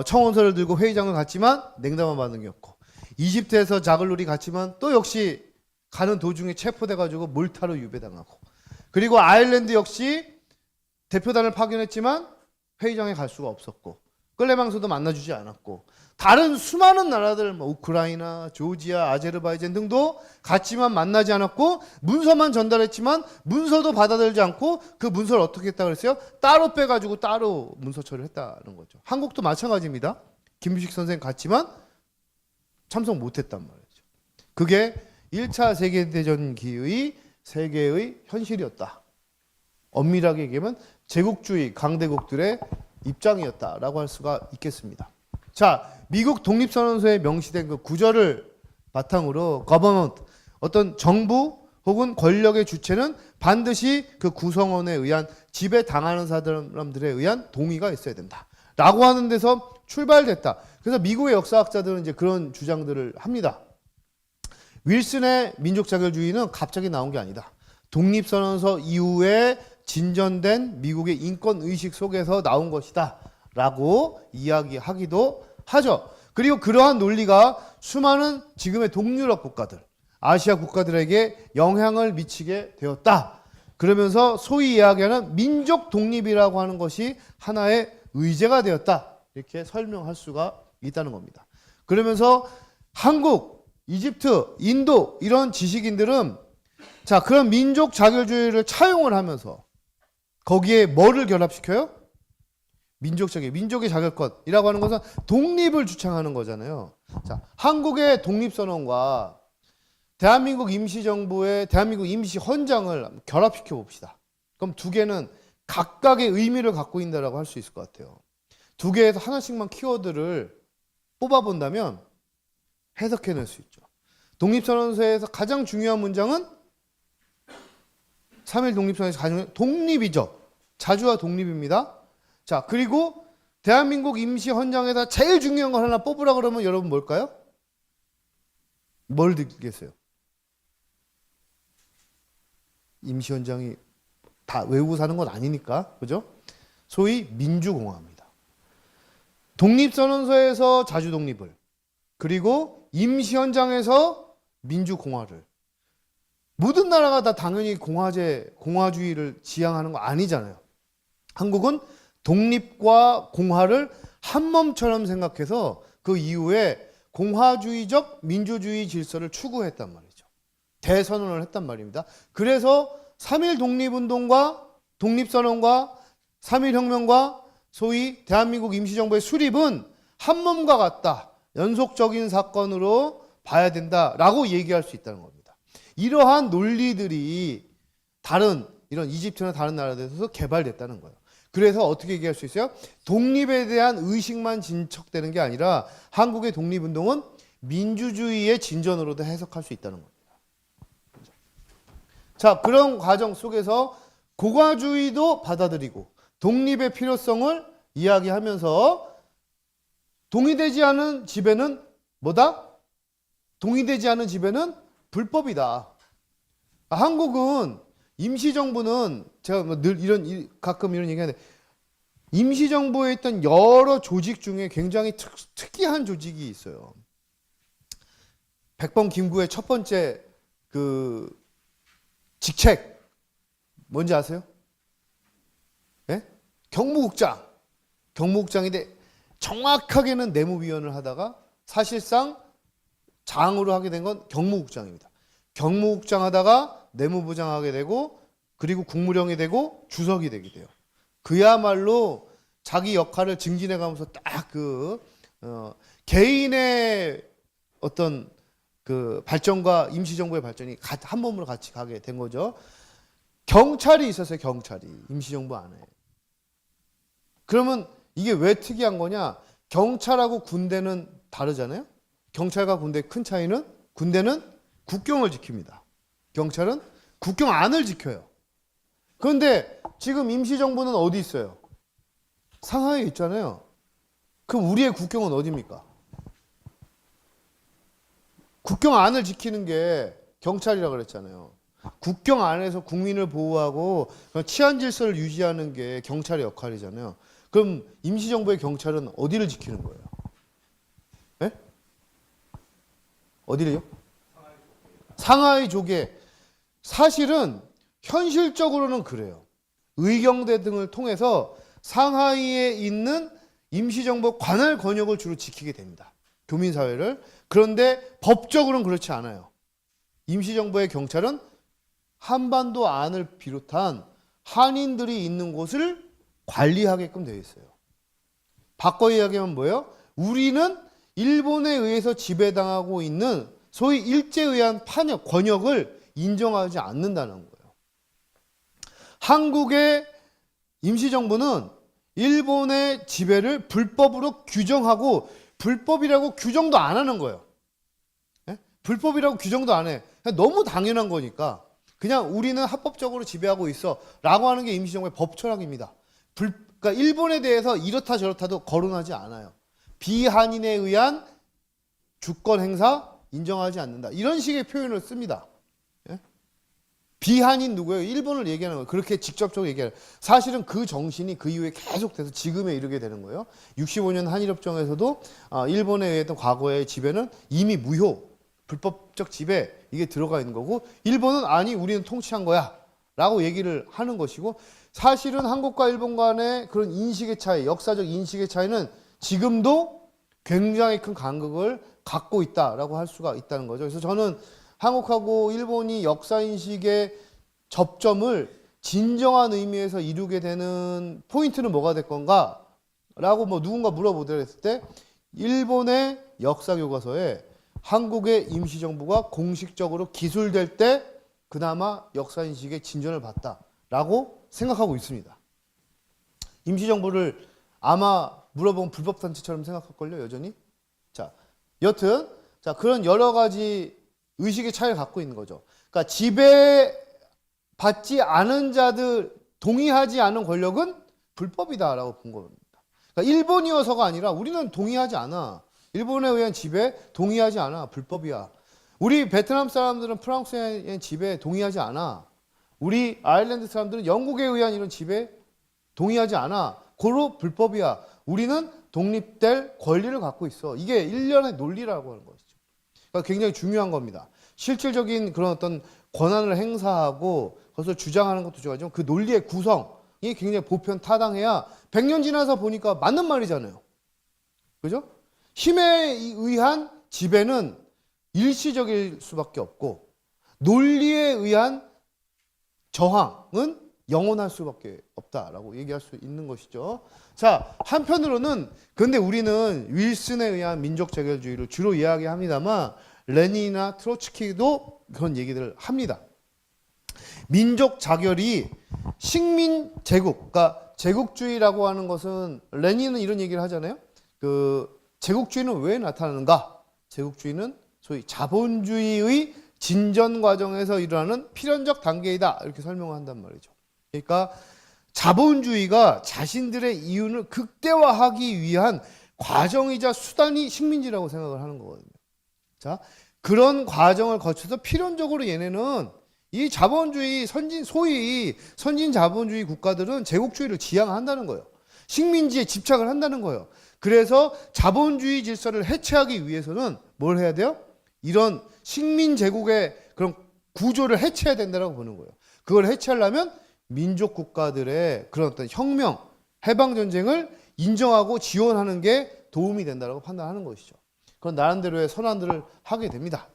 청원서를 들고 회의장을 갔지만 냉담한 반응이었고, 이집트에서 자글룰이 갔지만 또 역시 가는 도중에 체포돼가지고 몰타로 유배당하고, 그리고 아일랜드 역시 대표단을 파견했지만 회의장에 갈 수가 없었고, 끌레망소도 만나주지 않았고, 다른 수많은 나라들 뭐 우크라이나, 조지아, 아제르바이잔 등도 갔지만 만나지 않았고, 문서만 전달했지만 문서도 받아들이지 않고, 그 문서를 어떻게 했다 그랬어요? 따로 빼가지고 따로 문서 처리를 했다는 거죠. 한국도 마찬가지입니다. 김규식 선생 갔지만 참석 못했단 말이죠. 그게 1차 세계대전기의 세계의 현실이었다. 엄밀하게 얘기하면 제국주의 강대국들의 입장이었다라고 할 수가 있겠습니다. 자, 미국 독립선언서에 명시된 그 구절을 바탕으로 government, 어떤 정부 혹은 권력의 주체는 반드시 그 구성원에 의한 지배당하는 사람들에 의한 동의가 있어야 된다 라고 하는 데서 출발됐다. 그래서 미국의 역사학자들은 이제 그런 주장들을 합니다. 윌슨의 민족 자결주의는 갑자기 나온 게 아니다. 독립선언서 이후에 진전된 미국의 인권의식 속에서 나온 것이다 라고 이야기하기도 하죠. 그리고 그러한 논리가 수많은 지금의 동유럽 국가들, 아시아 국가들에게 영향을 미치게 되었다. 그러면서 소위 이야기하는 민족 독립이라고 하는 것이 하나의 의제가 되었다. 이렇게 설명할 수가 있다는 겁니다. 그러면서 한국, 이집트, 인도 이런 지식인들은 자, 그런 민족 자결주의를 차용을 하면서 거기에 뭐를 결합시켜요? 민족의 자결권이라고 하는 것은 독립을 주창하는 거잖아요. 자, 한국의 독립선언과 대한민국 임시정부의 대한민국 임시헌장을 결합시켜 봅시다. 그럼 두 개는 각각의 의미를 갖고 있다고 할 수 있을 것 같아요. 두 개에서 하나씩만 키워드를 뽑아본다면 해석해낼 수 있죠. 독립선언서에서 가장 중요한 문장은 3.1 독립선언에서 가장 중요한 독립이죠. 자주와 독립입니다. 자, 그리고 대한민국 임시헌장에다 제일 중요한 걸 하나 뽑으라 그러면 여러분 뭘까요? 뭘 듣겠어요? 임시헌장이 다 외우고 사는 건 아니니까, 그죠? 소위 민주공화입니다. 독립선언서에서 자주독립을, 그리고 임시헌장에서 민주공화를. 모든 나라가 다 당연히 공화주의를 지향하는 거 아니잖아요. 한국은 독립과 공화를 한 몸처럼 생각해서 그 이후에 공화주의적 민주주의 질서를 추구했단 말이죠. 대선언을 했단 말입니다. 그래서 3.1 독립운동과 독립선언과 3.1 혁명과 소위 대한민국 임시정부의 수립은 한 몸과 같다. 연속적인 사건으로 봐야 된다라고 얘기할 수 있다는 겁니다. 이러한 논리들이 다른 이런 이집트나 다른 나라들에서 개발됐다는 거예요. 그래서 어떻게 얘기할 수 있어요? 독립에 대한 의식만 진척되는 게 아니라 한국의 독립운동은 민주주의의 진전으로도 해석할 수 있다는 겁니다. 자, 그런 과정 속에서 공화주의도 받아들이고 독립의 필요성을 이야기하면서 동의되지 않은 지배는 뭐다? 동의되지 않은 지배는 불법이다. 한국은 임시정부는 제가 뭐 늘 가끔 이런 얘기하는데 임시정부에 있던 여러 조직 중에 굉장히 특이한 조직이 있어요. 백범 김구의 첫 번째 그 직책 뭔지 아세요? 예? 경무국장. 경무국장인데 정확하게는 내무위원을 하다가 사실상 장으로 하게 된 건 경무국장입니다. 경무국장 하다가 내무부장 하게 되고 그리고 국무령이 되고 주석이 되게 돼요. 그야말로 자기 역할을 증진해 가면서 딱 개인의 어떤 그 발전과 임시정부의 발전이 한 몸으로 같이 가게 된 거죠. 경찰이 있었어요. 경찰이 임시정부 안에. 그러면 이게 왜 특이한 거냐? 경찰하고 군대는 다르잖아요. 경찰과 군대의 큰 차이는 군대는 국경을 지킵니다. 경찰은 국경 안을 지켜요. 그런데 지금 임시정부는 어디 있어요? 상하이에 있잖아요. 그럼 우리의 국경은 어디입니까? 국경 안을 지키는 게 경찰이라고 그랬잖아요. 국경 안에서 국민을 보호하고 치안 질서를 유지하는 게 경찰의 역할이잖아요. 그럼 임시정부의 경찰은 어디를 지키는 거예요? 네? 어디를요? 상하이 조계. 사실은 현실적으로는 그래요. 의경대 등을 통해서 상하이에 있는 임시정부 관할 권역을 주로 지키게 됩니다. 교민사회를. 그런데 법적으로는 그렇지 않아요. 임시정부의 경찰은 한반도 안을 비롯한 한인들이 있는 곳을 관리하게끔 되어 있어요. 바꿔 이야기하면 뭐예요? 우리는 일본에 의해서 지배당하고 있는 소위 일제에 의한 판역, 권역을 인정하지 않는다는 거예요. 한국의 임시정부는 일본의 지배를 불법으로 규정하고 불법이라고 규정도 안 하는 거예요. 예? 불법이라고 규정도 안 해. 그냥 너무 당연한 거니까 그냥 우리는 합법적으로 지배하고 있어 라고 하는 게 임시정부의 법 철학입니다. 그러니까 일본에 대해서 이렇다 저렇다도 거론하지 않아요. 비한인에 의한 주권 행사 인정하지 않는다. 이런 식의 표현을 씁니다. 예? 비한인 누구예요? 일본을 얘기하는 거예요. 그렇게 직접적으로 얘기하는 거예요. 사실은 그 정신이 그 이후에 계속돼서 지금에 이르게 되는 거예요. 65년 한일협정에서도 일본에 의했던 과거의 지배는 이미 무효, 불법적 지배 이게 들어가 있는 거고 일본은 아니 우리는 통치한 거야 라고 얘기를 하는 것이고 사실은 한국과 일본 간의 그런 인식의 차이, 역사적 인식의 차이는 지금도 굉장히 큰 간극을 갖고 있다라고 할 수가 있다는 거죠. 그래서 저는 한국하고 일본이 역사인식의 접점을 진정한 의미에서 이루게 되는 포인트는 뭐가 될 건가? 라고 뭐 누군가 물어보더라 했을 때 일본의 역사교과서에 한국의 임시정부가 공식적으로 기술될 때 그나마 역사인식의 진전을 봤다라고 생각하고 있습니다. 임시정부를 아마 물어보면 불법단체처럼 생각할걸요, 여전히? 자, 여튼, 자, 그런 여러 가지 의식의 차이를 갖고 있는 거죠. 그러니까 지배받지 않은 자들, 동의하지 않은 권력은 불법이다라고 본 겁니다. 그러니까 일본이어서가 아니라 우리는 동의하지 않아. 일본에 의한 지배 동의하지 않아. 불법이야. 우리 베트남 사람들은 프랑스에 의한 지배 동의하지 않아. 우리 아일랜드 사람들은 영국에 의한 이런 지배 동의하지 않아. 고로 불법이야. 우리는 독립될 권리를 갖고 있어. 이게 일련의 논리라고 하는 것이죠. 그러니까 굉장히 중요한 겁니다. 실질적인 그런 어떤 권한을 행사하고 그것을 주장하는 것도 좋아하지만 그 논리의 구성이 굉장히 보편 타당해야 100년 지나서 보니까 맞는 말이잖아요. 그죠? 힘에 의한 지배는 일시적일 수밖에 없고 논리에 의한 저항은 영원할 수밖에 없다라고 얘기할 수 있는 것이죠. 자, 한편으로는 근데 우리는 윌슨에 의한 민족 자결주의를 주로 이야기합니다만 레닌이나 트로츠키도 그런 얘기들을 합니다. 민족 자결이 식민 제국, 그러니까 제국주의라고 하는 것은 레닌은 이런 얘기를 하잖아요. 그 제국주의는 왜 나타나는가? 제국주의는 소위 자본주의의 진전 과정에서 일어나는 필연적 단계이다. 이렇게 설명을 한단 말이죠. 그러니까 자본주의가 자신들의 이윤을 극대화하기 위한 과정이자 수단이 식민지라고 생각을 하는 거거든요. 자, 그런 과정을 거쳐서 필연적으로 얘네는 이 자본주의 소위 선진 자본주의 국가들은 제국주의를 지향한다는 거예요. 식민지에 집착을 한다는 거예요. 그래서 자본주의 질서를 해체하기 위해서는 뭘 해야 돼요? 이런 식민 제국의 그런 구조를 해체해야 된다고 보는 거예요. 그걸 해체하려면 민족 국가들의 그런 어떤 혁명, 해방 전쟁을 인정하고 지원하는 게 도움이 된다고 판단하는 것이죠. 그런 나름대로의 선언들을 하게 됩니다.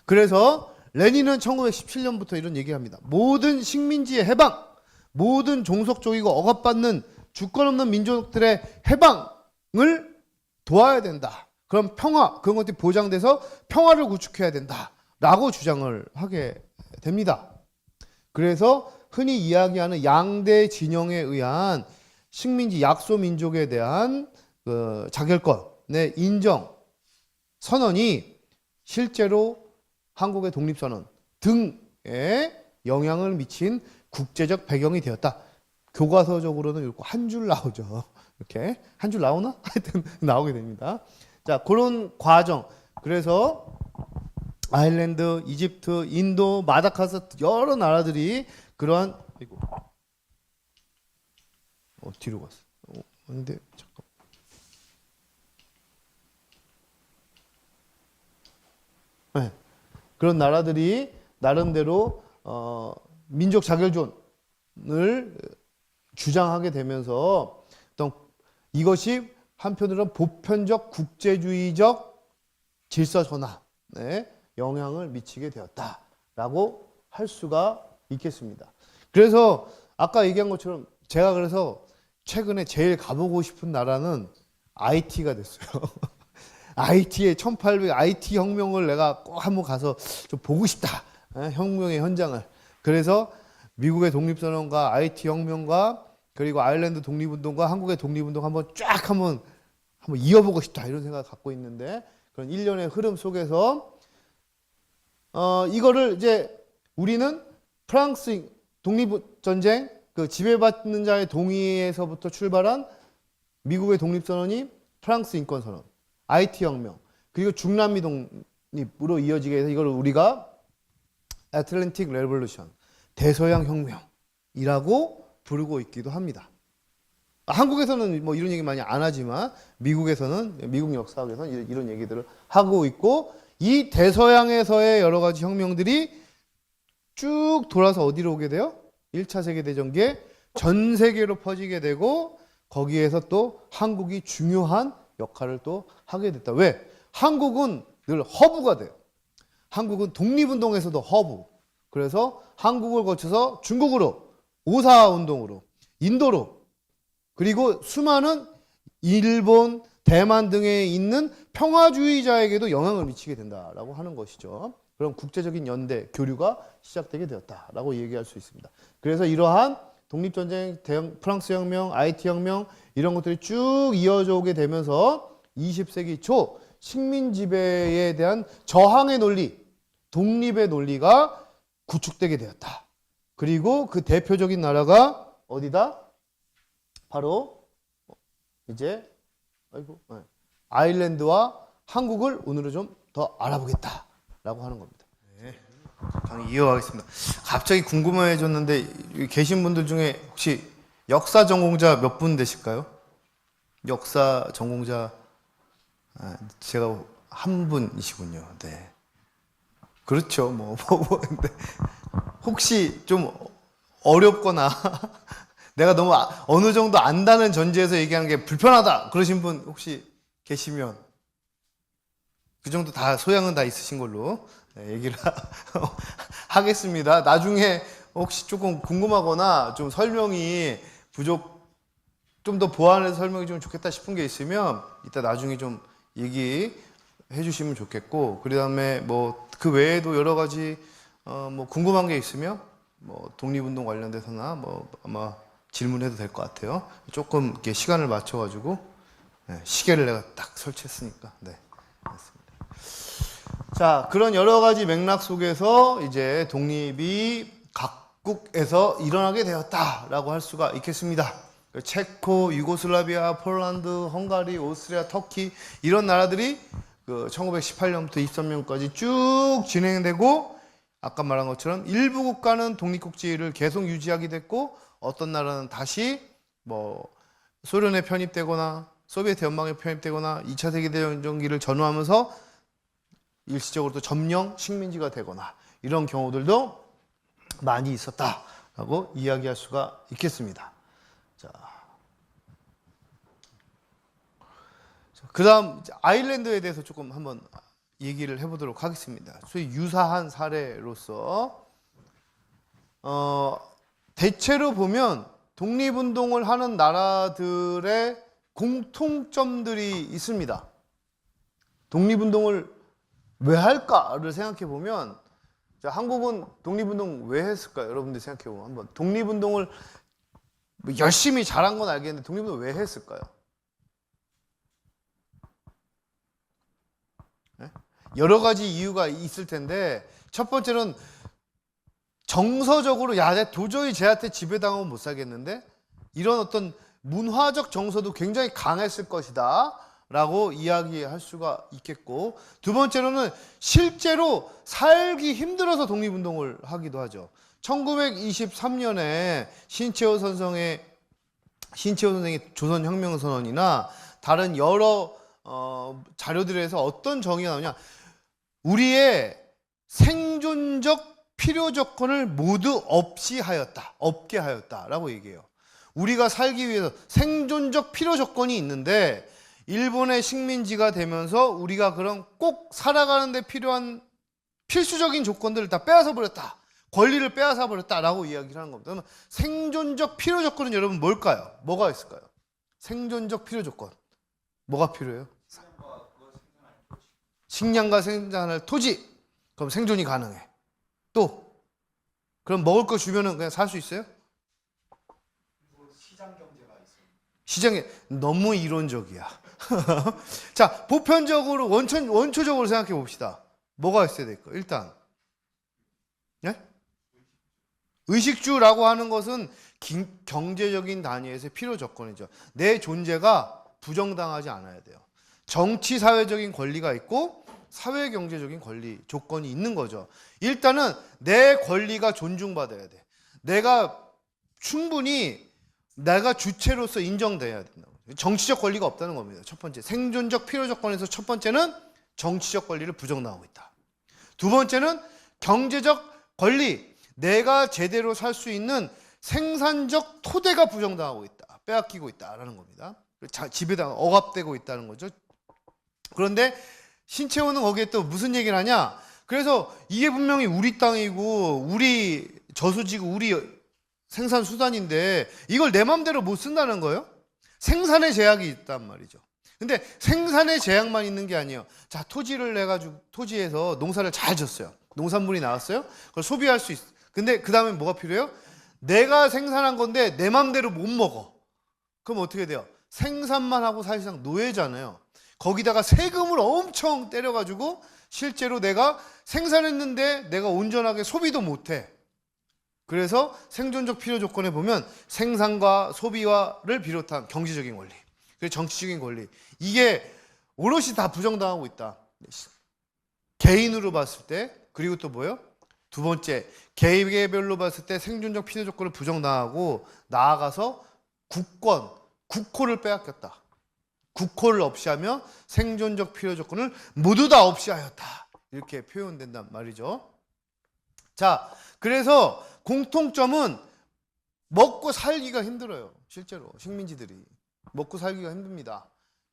그래서 레닌은 1917년부터 이런 얘기를 합니다. 모든 식민지의 해방, 모든 종속적이고 억압받는 주권 없는 민족들의 해방을 도와야 된다. 그럼 평화, 그런 것들이 보장돼서 평화를 구축해야 된다라고 주장을 하게 됩니다. 그래서 흔히 이야기하는 양대 진영에 의한 식민지 약소 민족에 대한 그 자결권의 인정 선언이 실제로 한국의 독립선언 등에 영향을 미친 국제적 배경이 되었다. 교과서적으로는 이렇게 한 줄 나오죠. 이렇게 한 줄 나오나? 하여튼 나오게 됩니다. 자, 그런 과정. 그래서 아일랜드, 이집트, 인도, 마다가스카르 여러 나라들이 그러한 뒤로 갔어. 근데 잠깐. 네. 그런 나라들이 나름대로 민족 자결존을 주장하게 되면서 어떤 이것이 한편으로는 보편적 국제주의적 질서 전환에 영향을 미치게 되었다라고 할 수가 있겠습니다. 그래서 아까 얘기한 것처럼 제가 그래서 최근에 제일 가보고 싶은 나라는 IT가 됐어요. IT의 1800 IT 혁명을 내가 꼭 한번 가서 좀 보고 싶다. 혁명의 현장을. 그래서 미국의 독립선언과 IT 혁명과 그리고 아일랜드 독립운동과 한국의 독립운동 한번 이어보고 싶다. 이런 생각을 갖고 있는데 그런 일련의 흐름 속에서 이거를 이제 우리는 프랑스 독립전쟁 그 지배받는 자의 동의에서부터 출발한 미국의 독립선언이 프랑스 인권선언, IT 혁명, 그리고 중남미 독립으로 이어지게 해서 이걸 우리가 애틀랜틱 레볼루션, 대서양 혁명이라고 부르고 있기도 합니다. 한국에서는 뭐 이런 얘기 많이 안 하지만 미국에서는 미국 역사학에서는 이런 얘기들을 하고 있고 이 대서양에서의 여러 가지 혁명들이 쭉 돌아서 어디로 오게 돼요? 1차 세계대전기에 전 세계로 퍼지게 되고 거기에서 또 한국이 중요한 역할을 또 하게 됐다. 왜? 한국은 늘 허브가 돼요. 한국은 독립운동에서도 허브. 그래서 한국을 거쳐서 중국으로, 오사운동으로, 인도로, 그리고 수많은 일본, 대만 등에 있는 평화주의자에게도 영향을 미치게 된다라고 하는 것이죠. 그럼 국제적인 연대, 교류가 시작되게 되었다라고 얘기할 수 있습니다. 그래서 이러한 독립전쟁, 프랑스 혁명, IT 혁명 이런 것들이 쭉 이어져 오게 되면서 20세기 초 식민 지배에 대한 저항의 논리, 독립의 논리가 구축되게 되었다. 그리고 그 대표적인 나라가 어디다? 바로 이제 아일랜드와 한국을 오늘은 좀 더 알아보겠다라고 하는 겁니다. 네, 강의 이어가겠습니다. 갑자기 궁금해졌는데 여기 계신 분들 중에 혹시 역사 전공자 몇 분 되실까요? 역사 전공자 제가 한 분이시군요. 네. 그렇죠. 근데 혹시 좀 어렵거나 내가 너무 어느 정도 안다는 전제에서 얘기하는 게 불편하다 그러신 분 혹시 계시면 그 정도 다 소양은 다 있으신 걸로 얘기를 하겠습니다. 나중에 혹시 조금 궁금하거나 좀 설명이 좀 더 보완해서 설명이 좀 좋겠다 싶은 게 있으면 이따 나중에 좀 얘기해 주시면 좋겠고 그 다음에 뭐 그 외에도 여러 가지 뭐 궁금한 게 있으면 뭐 독립운동 관련돼서나 뭐 아마 질문해도 될 것 같아요. 조금 이렇게 시간을 맞춰가지고 시계를 내가 딱 설치했으니까 네, 알겠습니다. 자, 그런 여러 가지 맥락 속에서 이제 독립이 각국에서 일어나게 되었다라고 할 수가 있겠습니다. 체코, 유고슬라비아, 폴란드, 헝가리, 오스트리아, 터키 이런 나라들이 그 1918년부터 23년까지 쭉 진행되고 아까 말한 것처럼 일부 국가는 독립국지를 계속 유지하게 됐고 어떤 나라는 다시 뭐 소련에 편입되거나 소비에트 연방에 편입되거나 2차 세계대전기를 전후하면서 일시적으로 또 점령 식민지가 되거나 이런 경우들도 많이 있었다라고 이야기할 수가 있겠습니다. 자, 그다음 아일랜드에 대해서 조금 한번 얘기를 해보도록 하겠습니다. 소위 유사한 사례로서 대체로 보면 독립운동을 하는 나라들의 공통점들이 있습니다. 독립운동을 왜 할까를 생각해 보면, 자, 한국은 독립운동 왜 했을까요? 여러분들 생각해 보면 한번 독립운동을 뭐 열심히 잘한 건 알겠는데 독립운동 왜 했을까요? 네? 여러 가지 이유가 있을 텐데 첫 번째는 정서적으로 야, 내가 도저히 쟤한테 지배당하면 못 살겠는데 이런 어떤 문화적 정서도 굉장히 강했을 것이다 라고 이야기할 수가 있겠고, 두 번째로는 실제로 살기 힘들어서 독립운동을 하기도 하죠. 1923년에 신채호 선생의 조선혁명선언이나 다른 여러 자료들에서 어떤 정의가 나오냐, 우리의 생존적 필요 조건을 모두 없게 하였다라고 얘기해요. 우리가 살기 위해서 생존적 필요 조건이 있는데 일본의 식민지가 되면서 우리가 그런 꼭 살아가는 데 필요한 필수적인 조건들을 다 빼앗아 버렸다. 권리를 빼앗아 버렸다라고 이야기를 하는 겁니다. 그러면 생존적 필요 조건은 여러분 뭘까요? 뭐가 있을까요? 생존적 필요 조건. 뭐가 필요해요? 식량과 생산할 토지. 그럼 생존이 가능해. 또 그럼 먹을 거 주면은 그냥 살 수 있어요? 시장에 너무 이론적이야. 자, 보편적으로 원초적으로 생각해 봅시다. 뭐가 있어야 될까? 일단 네? 의식주라고 하는 것은 경제적인 단위에서의 필요 조건이죠. 내 존재가 부정당하지 않아야 돼요. 정치 사회적인 권리가 있고 사회 경제적인 권리 조건이 있는 거죠. 일단은 내 권리가 존중받아야 돼. 내가 충분히 내가 주체로서 인정돼야 된다. 정치적 권리가 없다는 겁니다. 첫 번째, 생존적 필요 조건에서 첫 번째는 정치적 권리를 부정당하고 있다. 두 번째는 경제적 권리, 내가 제대로 살 수 있는 생산적 토대가 부정당하고 있다. 빼앗기고 있다라는 겁니다. 억압되고 있다는 거죠. 그런데 신채호는 거기에 또 무슨 얘기를 하냐? 그래서 이게 분명히 우리 땅이고 우리 저수지고 우리 생산 수단인데 이걸 내 맘대로 못 쓴다는 거예요? 생산의 제약이 있단 말이죠. 근데 생산의 제약만 있는 게 아니에요. 자, 토지를 내가지고 토지에서 농사를 잘 졌어요. 농산물이 나왔어요. 그걸 소비할 수 있어. 근데 그 다음에 뭐가 필요해요? 내가 생산한 건데 내 맘대로 못 먹어. 그럼 어떻게 돼요? 생산만 하고 사실상 노예잖아요. 거기다가 세금을 엄청 때려가지고 실제로 내가 생산했는데 내가 온전하게 소비도 못해. 그래서 생존적 필요 조건에 보면 생산과 소비와를 비롯한 경제적인 권리, 그리고 정치적인 권리, 이게 오롯이 다 부정당하고 있다. 개인으로 봤을 때, 그리고 또 뭐예요? 두 번째, 개개별로 봤을 때 생존적 필요 조건을 부정당하고 나아가서 국호를 빼앗겼다. 국호를 없이 하며 생존적 필요 조건을 모두 다 없이 하였다. 이렇게 표현된단 말이죠. 자, 그래서 공통점은 먹고 살기가 힘들어요. 실제로 식민지들이 먹고 살기가 힘듭니다.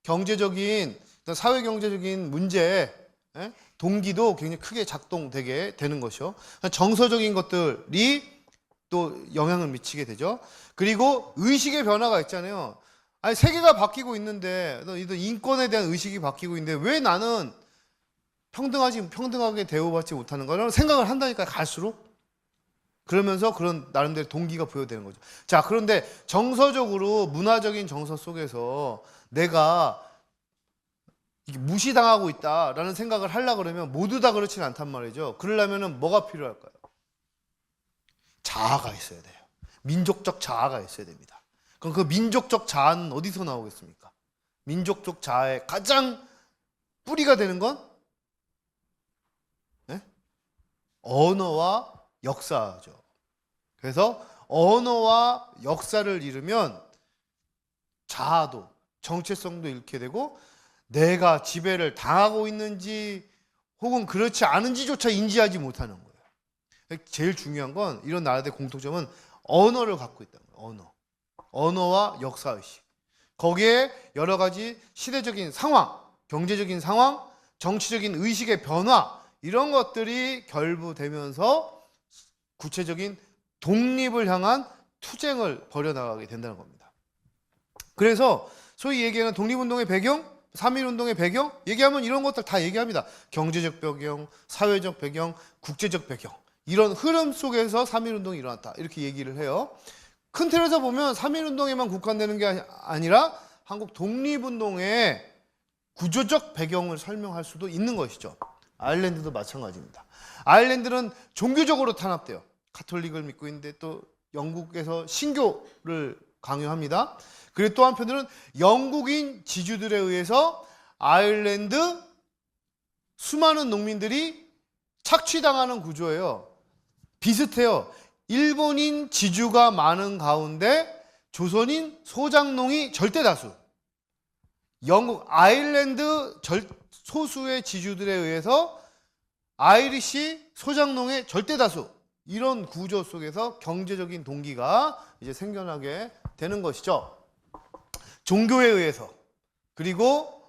경제적인, 사회 경제적인 문제, 동기도 굉장히 크게 작동되게 되는 것이요. 정서적인 것들이 또 영향을 미치게 되죠. 그리고 의식의 변화가 있잖아요. 아니, 세계가 바뀌고 있는데, 인권에 대한 의식이 바뀌고 있는데 왜 나는 평등하게 대우받지 못하는 거라는 생각을 한다니까, 갈수록. 그러면서 그런 나름대로 동기가 부여되는 거죠. 자, 그런데 정서적으로 문화적인 정서 속에서 내가 무시당하고 있다라는 생각을 하려고 그러면 모두 다 그렇지는 않단 말이죠. 그러려면 뭐가 필요할까요? 자아가 있어야 돼요. 민족적 자아가 있어야 됩니다. 그럼 그 민족적 자아는 어디서 나오겠습니까? 민족적 자아의 가장 뿌리가 되는 건 네? 언어와 역사죠. 그래서 언어와 역사를 잃으면 자아도 정체성도 잃게 되고 내가 지배를 당하고 있는지 혹은 그렇지 않은지조차 인지하지 못하는 거예요. 제일 중요한 건 이런 나라들의 공통점은 언어를 갖고 있다는 거예요. 언어와 역사의식. 거기에 여러 가지 시대적인 상황, 경제적인 상황, 정치적인 의식의 변화 이런 것들이 결부되면서 구체적인 독립을 향한 투쟁을 벌여나가게 된다는 겁니다. 그래서 소위 얘기하는 독립운동의 배경, 3.1운동의 배경 얘기하면 이런 것들 다 얘기합니다. 경제적 배경, 사회적 배경, 국제적 배경 이런 흐름 속에서 3.1운동이 일어났다 이렇게 얘기를 해요. 큰 틀에서 보면 3.1운동에만 국한되는 게 아니라 한국 독립운동의 구조적 배경을 설명할 수도 있는 것이죠. 아일랜드도 마찬가지입니다. 아일랜드는 종교적으로 탄압돼요. 가톨릭을 믿고 있는데 또 영국에서 신교를 강요합니다. 그리고 또 한편으로는 영국인 지주들에 의해서 아일랜드 수많은 농민들이 착취당하는 구조예요. 비슷해요. 일본인 지주가 많은 가운데 조선인 소장농이 절대 다수. 영국 아일랜드 소수의 지주들에 의해서 아이리시 소장농의 절대 다수. 이런 구조 속에서 경제적인 동기가 이제 생겨나게 되는 것이죠. 종교에 의해서 그리고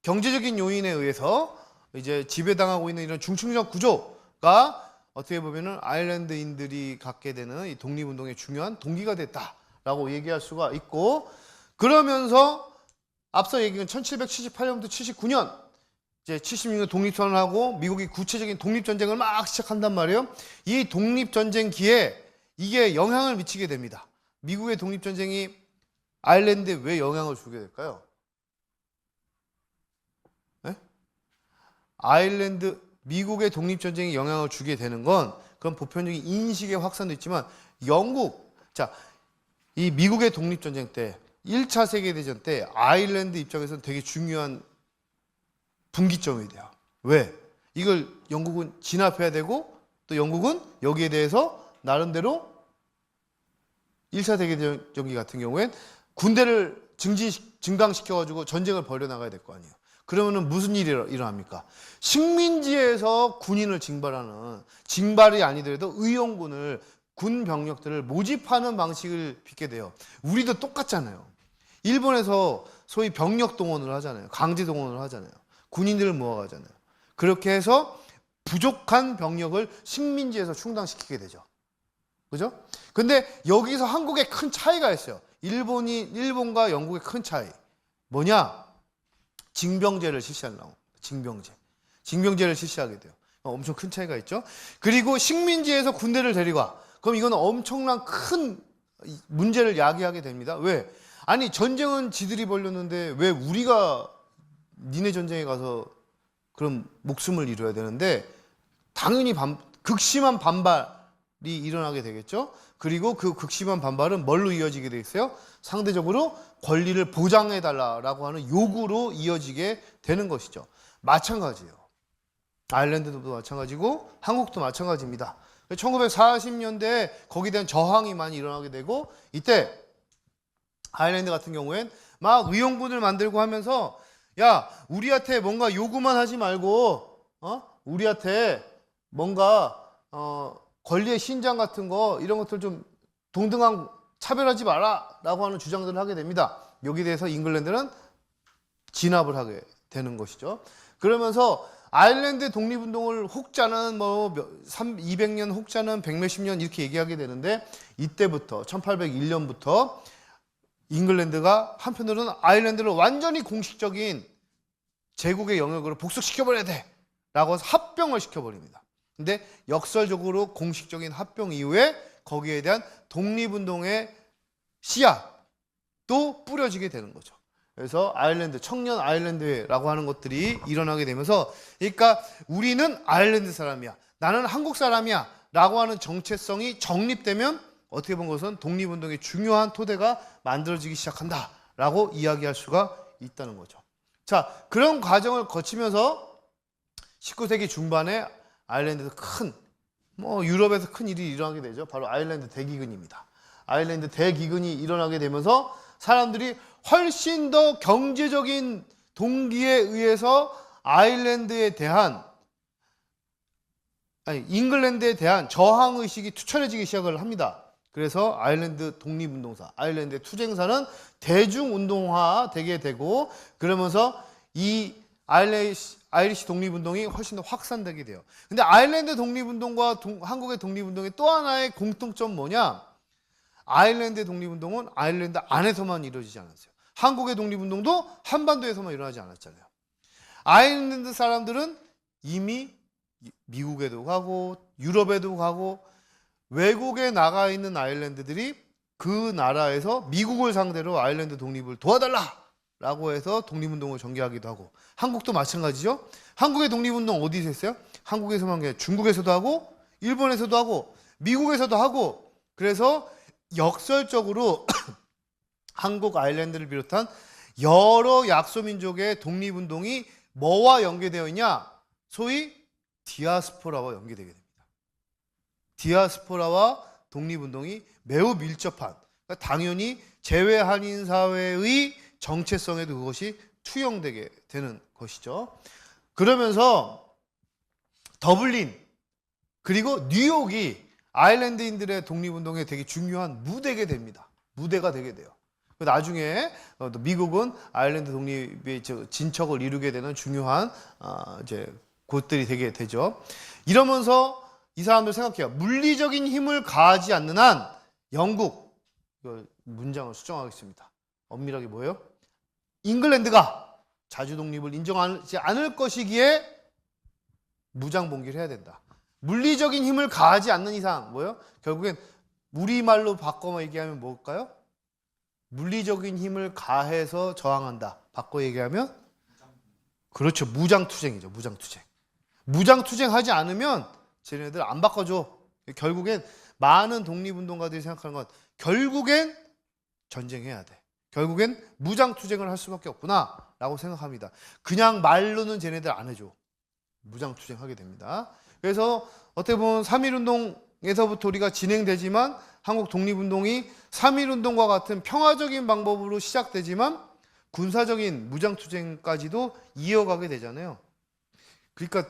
경제적인 요인에 의해서 이제 지배당하고 있는 이런 중층적 구조가 어떻게 보면은 아일랜드인들이 갖게 되는 이 독립운동의 중요한 동기가 됐다라고 얘기할 수가 있고, 그러면서 앞서 얘기한 1778년부터 79년 이제 76년 독립선언하고 미국이 구체적인 독립전쟁을 막 시작한단 말이에요. 이 독립전쟁기에 이게 영향을 미치게 됩니다. 미국의 독립전쟁이 아일랜드에 왜 영향을 주게 될까요? 네? 미국의 독립전쟁이 영향을 주게 되는 건 그건 보편적인 인식의 확산도 있지만 이 미국의 독립전쟁 때 1차 세계대전 때 아일랜드 입장에서는 되게 중요한 분기점이 돼요. 왜? 이걸 영국은 진압해야 되고 또 영국은 여기에 대해서 나름대로 1차 세계대전기 같은 경우엔 군대를 증강시켜가지고 전쟁을 벌여나가야 될 거 아니에요. 그러면은 무슨 일이 일어납니까? 식민지에서 군인을 징발이 아니더라도 의용군을 군 병력들을 모집하는 방식을 빚게 돼요. 우리도 똑같잖아요. 일본에서 소위 병력 동원을 하잖아요. 강제 동원을 하잖아요. 군인들을 모아가잖아요. 그렇게 해서 부족한 병력을 식민지에서 충당시키게 되죠. 그죠? 근데 여기서 한국에 큰 차이가 있어요. 일본과 영국의 큰 차이. 뭐냐? 징병제를 실시하려고. 징병제를 실시하게 돼요. 엄청 큰 차이가 있죠. 그리고 식민지에서 군대를 데리고 그럼 이건 엄청난 큰 문제를 야기하게 됩니다. 왜? 아니 전쟁은 지들이 벌였는데 왜 우리가 니네 전쟁에 가서 그럼 목숨을 잃어야 되는데 당연히 극심한 반발이 일어나게 되겠죠. 그리고 그 극심한 반발은 뭘로 이어지게 되겠어요? 상대적으로 권리를 보장해달라고 하는 요구로 이어지게 되는 것이죠. 마찬가지예요. 아일랜드도 마찬가지고 한국도 마찬가지입니다. 1940년대에 거기에 대한 저항이 많이 일어나게 되고 이때 아일랜드 같은 경우엔 막 의용군을 만들고 하면서 야 우리한테 뭔가 요구만 하지 말고 우리한테 뭔가 권리의 신장 같은 거 이런 것들 좀 동등한 차별하지 마라 라고 하는 주장들을 하게 됩니다. 여기에 대해서 잉글랜드는 진압을 하게 되는 것이죠. 그러면서 아일랜드 독립운동을 혹자는 200년 혹자는 100몇십 년 이렇게 얘기하게 되는데 이때부터 1801년부터 잉글랜드가 한편으로는 아일랜드를 완전히 공식적인 제국의 영역으로 복속시켜버려야 돼 라고 해서 합병을 시켜버립니다. 근데 역설적으로 공식적인 합병 이후에 거기에 대한 독립운동의 씨앗도 뿌려지게 되는 거죠. 그래서 아일랜드, 청년 아일랜드라고 하는 것들이 일어나게 되면서 그러니까 우리는 아일랜드 사람이야, 나는 한국 사람이야 라고 하는 정체성이 정립되면 어떻게 본 것은 독립운동의 중요한 토대가 만들어지기 시작한다 라고 이야기할 수가 있다는 거죠. 자, 그런 과정을 거치면서 19세기 중반에 아일랜드에서 유럽에서 큰 일이 일어나게 되죠. 바로 아일랜드 대기근입니다. 아일랜드 대기근이 일어나게 되면서 사람들이 훨씬 더 경제적인 동기에 의해서 잉글랜드에 대한 저항의식이 투철해지기 시작을 합니다. 그래서 아일랜드 독립운동사, 아일랜드 투쟁사는 대중운동화 되게 되고, 그러면서 이 아이리시 독립운동이 훨씬 더 확산되게 돼요. 근데 아일랜드 독립운동과 한국의 독립운동의 또 하나의 공통점 뭐냐? 아일랜드 독립운동은 아일랜드 안에서만 이루어지지 않았어요. 한국의 독립운동도 한반도에서만 일어나지 않았잖아요. 아일랜드 사람들은 이미 미국에도 가고 유럽에도 가고 외국에 나가 있는 아일랜드들이 그 나라에서 미국을 상대로 아일랜드 독립을 도와달라라고 해서 독립운동을 전개하기도 하고, 한국도 마찬가지죠. 한국의 독립운동 어디서 했어요? 한국에서만 아니라 중국에서도 하고 일본에서도 하고 미국에서도 하고, 그래서 역설적으로 한국 아일랜드를 비롯한 여러 약소민족의 독립운동이 뭐와 연계되어 있냐? 소위 디아스포라와 연계되게 됩니다. 디아스포라와 독립운동이 매우 밀접한, 그러니까 당연히 재외 한인 사회의 정체성에도 그것이 투영되게 되는 것이죠. 그러면서 더블린 그리고 뉴욕이 아일랜드인들의 독립운동에 되게 중요한 무대가 되게 돼요. 나중에 미국은 아일랜드 독립의 진척을 이루게 되는 중요한 이제 곳들이 되게 되죠. 이러면서 이 사람들 생각해요. 물리적인 힘을 가하지 않는 한 영국, 문장을 수정하겠습니다. 엄밀하게 뭐예요? 잉글랜드가 자주 독립을 인정하지 않을 것이기에 무장 봉기를 해야 된다. 물리적인 힘을 가하지 않는 이상 뭐예요? 결국엔 우리말로 바꿔 얘기하면 뭘까요? 물리적인 힘을 가해서 저항한다. 바꿔 얘기하면 그렇죠. 무장투쟁이죠. 무장투쟁. 무장투쟁하지 않으면 쟤네들 안 바꿔줘. 결국엔 많은 독립운동가들이 생각하는 건 결국엔 전쟁해야 돼. 결국엔 무장투쟁을 할 수밖에 없구나 라고 생각합니다. 그냥 말로는 쟤네들 안 해줘. 무장투쟁하게 됩니다. 그래서 어떻게 보면 3.1운동에서부터 우리가 진행되지만 한국 독립운동이 3.1운동과 같은 평화적인 방법으로 시작되지만 군사적인 무장투쟁까지도 이어가게 되잖아요. 그러니까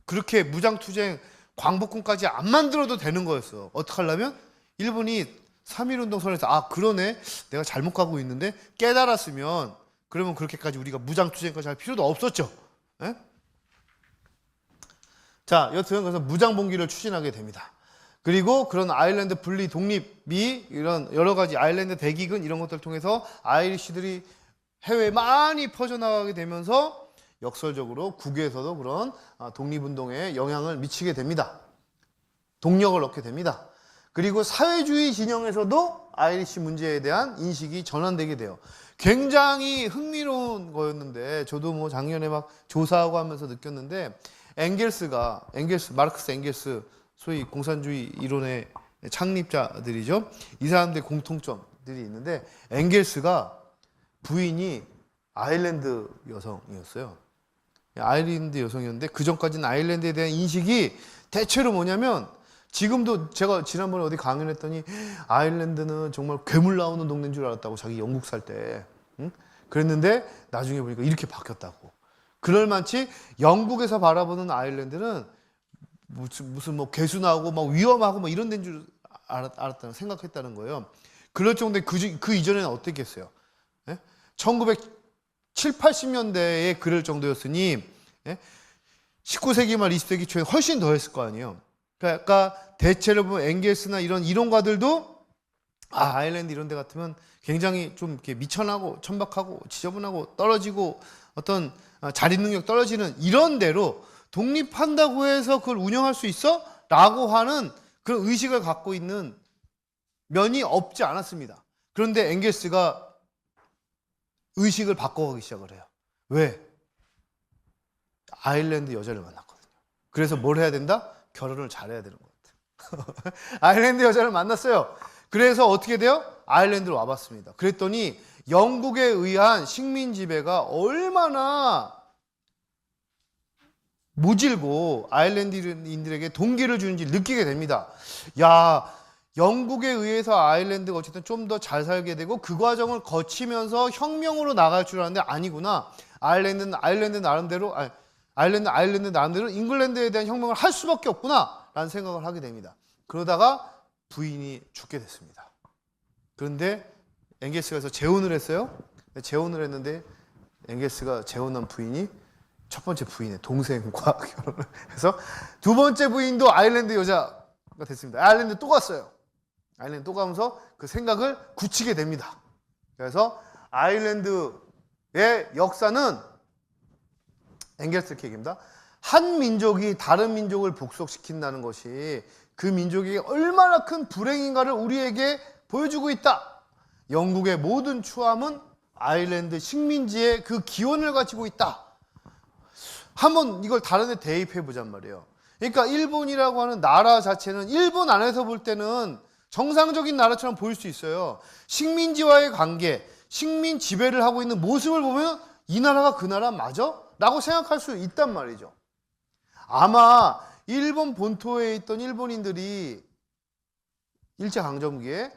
그렇게 무장투쟁 광복군까지 안 만들어도 되는 거였어. 어떻게 하려면 일본이 3.1운동 선에서 그러네 내가 잘못 가고 있는데 깨달았으면 그러면 그렇게까지 우리가 무장투쟁까지 할 필요도 없었죠. 에? 자, 여튼 그래서 무장봉기를 추진하게 됩니다. 그리고 그런 아일랜드 분리 독립이 이런 여러 가지 아일랜드 대기근 이런 것들을 통해서 아이리시들이 해외에 많이 퍼져나가게 되면서 역설적으로 국외에서도 그런 독립운동에 영향을 미치게 됩니다. 동력을 얻게 됩니다. 그리고 사회주의 진영에서도 아이리시 문제에 대한 인식이 전환되게 돼요. 굉장히 흥미로운 거였는데 저도 뭐 작년에 막 조사하고 하면서 느꼈는데 마르크스 엥겔스 소위 공산주의 이론의 창립자들이죠. 이 사람들의 공통점들이 있는데 엥겔스가 부인이 아일랜드 여성이었어요. 아일랜드 여성이었는데 그 전까지는 아일랜드에 대한 인식이 대체로 뭐냐면 지금도 제가 지난번에 어디 강연했더니 아일랜드는 정말 괴물 나오는 동네인 줄 알았다고 자기 영국 살 때 그랬는데 나중에 보니까 이렇게 바뀌었다고. 그럴만치 영국에서 바라보는 아일랜드는 무슨 뭐 개수 나오고 막 위험하고 막 이런 데인 줄 알았다는 생각했다는 거예요. 그럴 정도에 그 이전에는 어땠겠어요? 1970, 80년대에 그럴 정도였으니 19세기 말 20세기 초에 훨씬 더 했을 거 아니에요. 그러니까 대체로 보면 엥겔스나 이런 이론가들도 아일랜드 이런 데 같으면 굉장히 좀 이렇게 미천하고 천박하고 지저분하고 떨어지고 어떤 자립 능력 떨어지는 이런 데로 독립한다고 해서 그걸 운영할 수 있어? 라고 하는 그런 의식을 갖고 있는 면이 없지 않았습니다. 그런데 엥겔스가 의식을 바꿔가기 시작을 해요. 왜? 아일랜드 여자를 만났거든요. 그래서 뭘 해야 된다? 결혼을 잘해야 되는 것 같아요. 아일랜드 여자를 만났어요. 그래서 어떻게 돼요? 아일랜드로 와봤습니다. 그랬더니 영국에 의한 식민 지배가 얼마나 모질고 아일랜드인들에게 동기를 주는지 느끼게 됩니다. 야, 영국에 의해서 아일랜드가 어쨌든 좀 더 잘 살게 되고 그 과정을 거치면서 혁명으로 나갈 줄 알았는데 아니구나. 아일랜드 나름대로 잉글랜드에 대한 혁명을 할 수밖에 없구나라는 생각을 하게 됩니다. 그러다가 부인이 죽게 됐습니다. 그런데 앵게스가 그래서 재혼을 했어요. 재혼을 했는데 앵게스가 재혼한 부인이 첫 번째 부인의 동생과 결혼을 해서 두 번째 부인도 아일랜드 여자가 됐습니다. 아일랜드 또 갔어요. 아일랜드 또 가면서 그 생각을 굳히게 됩니다. 그래서 아일랜드의 역사는 앵겔스 이렇게 얘기합니다. 한 민족이 다른 민족을 복속시킨다는 것이 그 민족이 얼마나 큰 불행인가를 우리에게 보여주고 있다. 영국의 모든 추함은 아일랜드 식민지의 그 기원을 가지고 있다. 한번 이걸 다른 데 대입해 보잔 말이에요. 그러니까 일본이라고 하는 나라 자체는 일본 안에서 볼 때는 정상적인 나라처럼 보일 수 있어요. 식민지와의 관계, 식민 지배를 하고 있는 모습을 보면 이 나라가 그 나라 맞아? 라고 생각할 수 있단 말이죠. 아마 일본 본토에 있던 일본인들이 일제강점기에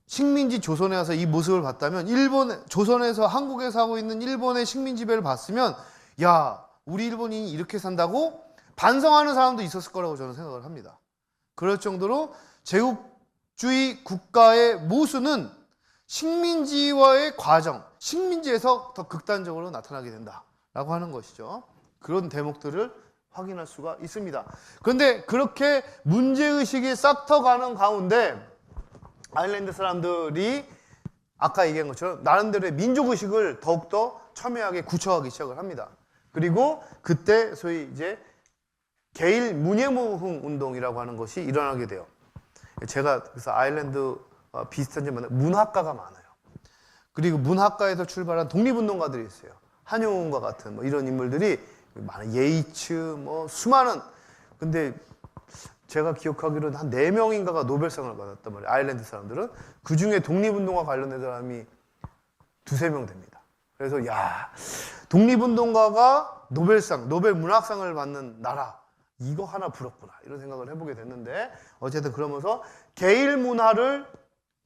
식민지 조선에 와서 이 모습을 봤다면 조선에서 한국에서 하고 있는 일본의 식민 지배를 봤으면 야, 우리 일본인이 이렇게 산다고 반성하는 사람도 있었을 거라고 저는 생각을 합니다. 그럴 정도로 제국주의 국가의 모순은 식민지와의 과정, 식민지에서 더 극단적으로 나타나게 된다라고 하는 것이죠. 그런 대목들을 확인할 수가 있습니다. 그런데 그렇게 문제의식이 싹터가는 가운데 아일랜드 사람들이 아까 얘기한 것처럼 나름대로의 민족의식을 더욱더 첨예하게 구축하기 시작을 합니다. 그리고 그때 소위 이제 게일 문예모흥 운동이라고 하는 것이 일어나게 돼요. 제가 그래서 아일랜드 비슷한 점은 문학가가 많아요. 그리고 문학가에서 출발한 독립운동가들이 있어요. 한용운과 같은 뭐 이런 인물들이 많은 예이츠 뭐 수많은 근데 제가 기억하기로는 한 4명인가가 노벨상을 받았단 말이에요. 아일랜드 사람들은. 그중에 독립운동과 관련된 사람이 2-3명 됩니다. 그래서 야, 독립운동가가 노벨상, 노벨 문학상을 받는 나라 이거 하나 부럽구나 이런 생각을 해보게 됐는데 어쨌든 그러면서 게일 문화를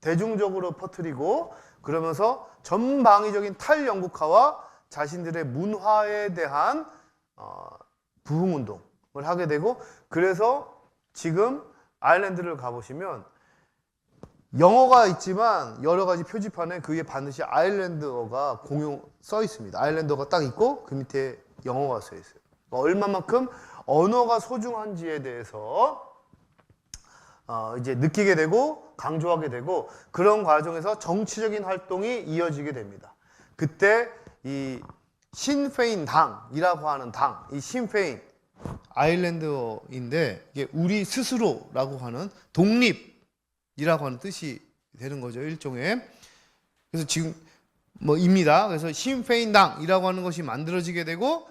대중적으로 퍼뜨리고 그러면서 전방위적인 탈영국화와 자신들의 문화에 대한 부흥운동을 하게 되고 그래서 지금 아일랜드를 가보시면 영어가 있지만 여러 가지 표지판에 그 위에 반드시 아일랜드어가 공용 써 있습니다. 아일랜드어가 딱 있고 그 밑에 영어가 써 있어요. 얼마만큼 언어가 소중한지에 대해서 이제 느끼게 되고 강조하게 되고 그런 과정에서 정치적인 활동이 이어지게 됩니다. 그때 이 신페인 당이라고 하는 당, 이 신페인 아일랜드어인데 이게 우리 스스로라고 하는 독립이라고 하는 뜻이 되는 거죠, 일종의. 그래서 지금 뭐입니다. 그래서 신페인당이라고 하는 것이 만들어지게 되고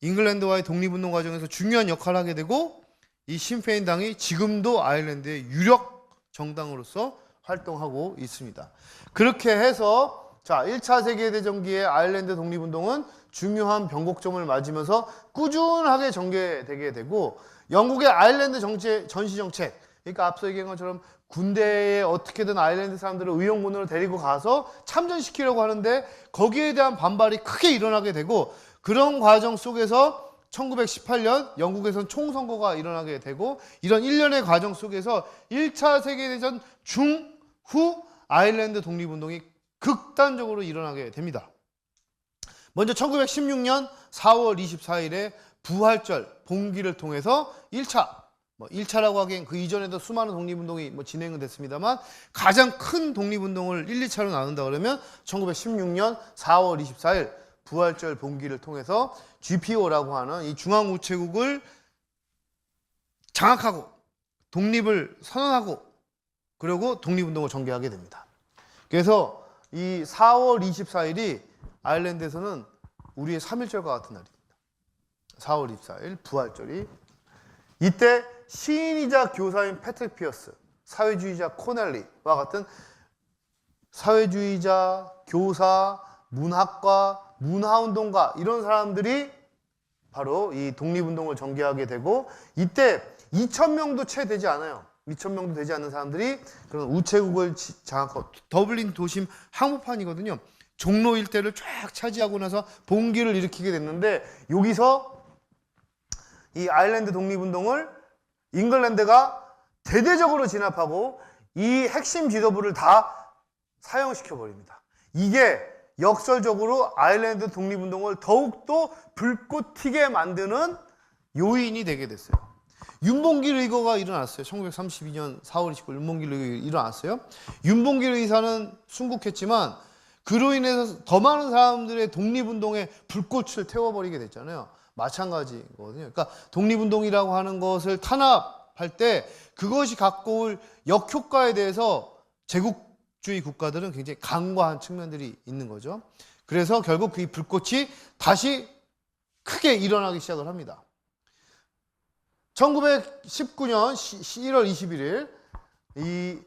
잉글랜드와의 독립운동 과정에서 중요한 역할을 하게 되고 이 신페인당이 지금도 아일랜드의 유력 정당으로서 활동하고 있습니다. 그렇게 해서 자, 1차 세계대전기의 아일랜드 독립운동은 중요한 변곡점을 맞으면서 꾸준하게 전개되게 되고 영국의 아일랜드 전시정책 그러니까 앞서 얘기한 것처럼 군대에 어떻게든 아일랜드 사람들을 의용군으로 데리고 가서 참전시키려고 하는데 거기에 대한 반발이 크게 일어나게 되고 그런 과정 속에서 1918년 영국에선 총선거가 일어나게 되고 이런 일련의 과정 속에서 1차 세계대전 중후 아일랜드 독립운동이 극단적으로 일어나게 됩니다. 먼저 1916년 4월 24일에 부활절 봉기를 통해서 1차라고 하기엔 그 이전에도 수많은 독립운동이 진행은 됐습니다만 가장 큰 독립운동을 1, 2차로 나눈다 그러면 1916년 4월 24일 부활절 봉기를 통해서 GPO라고 하는 이 중앙우체국을 장악하고 독립을 선언하고 그리고 독립운동을 전개하게 됩니다. 그래서 이 4월 24일이 아일랜드에서는 우리의 3.1절과 같은 날입니다. 4월 24일 부활절이 이때 시인이자 교사인 패트릭 피어스 사회주의자 코넬리와 같은 사회주의자, 교사, 문학과, 문화운동가 이런 사람들이 바로 이 독립운동을 전개하게 되고 이때 2,000명도 채 되지 않아요. 2,000명도 되지 않는 사람들이 그런 우체국을 장악하고 더블린 도심 항복판이거든요. 종로 일대를 쫙 차지하고 나서 봉기를 일으키게 됐는데 여기서 이 아일랜드 독립운동을 잉글랜드가 대대적으로 진압하고 이 핵심 지도부를 다 사형시켜 버립니다. 이게 역설적으로 아일랜드 독립운동을 더욱더 불꽃 튀게 만드는 요인이 되게 됐어요. 윤봉길 의거가 일어났어요. 1932년 4월 29일 윤봉길 의거 일어났어요. 윤봉길 의사는 순국했지만 그로 인해서 더 많은 사람들의 독립운동에 불꽃을 태워버리게 됐잖아요. 마찬가지거든요. 그러니까 독립운동이라고 하는 것을 탄압할 때 그것이 갖고 올 역효과에 대해서 제국주의 국가들은 굉장히 간과한 측면들이 있는 거죠. 그래서 결국 그 불꽃이 다시 크게 일어나기 시작을 합니다. 1919년 1월 21일 이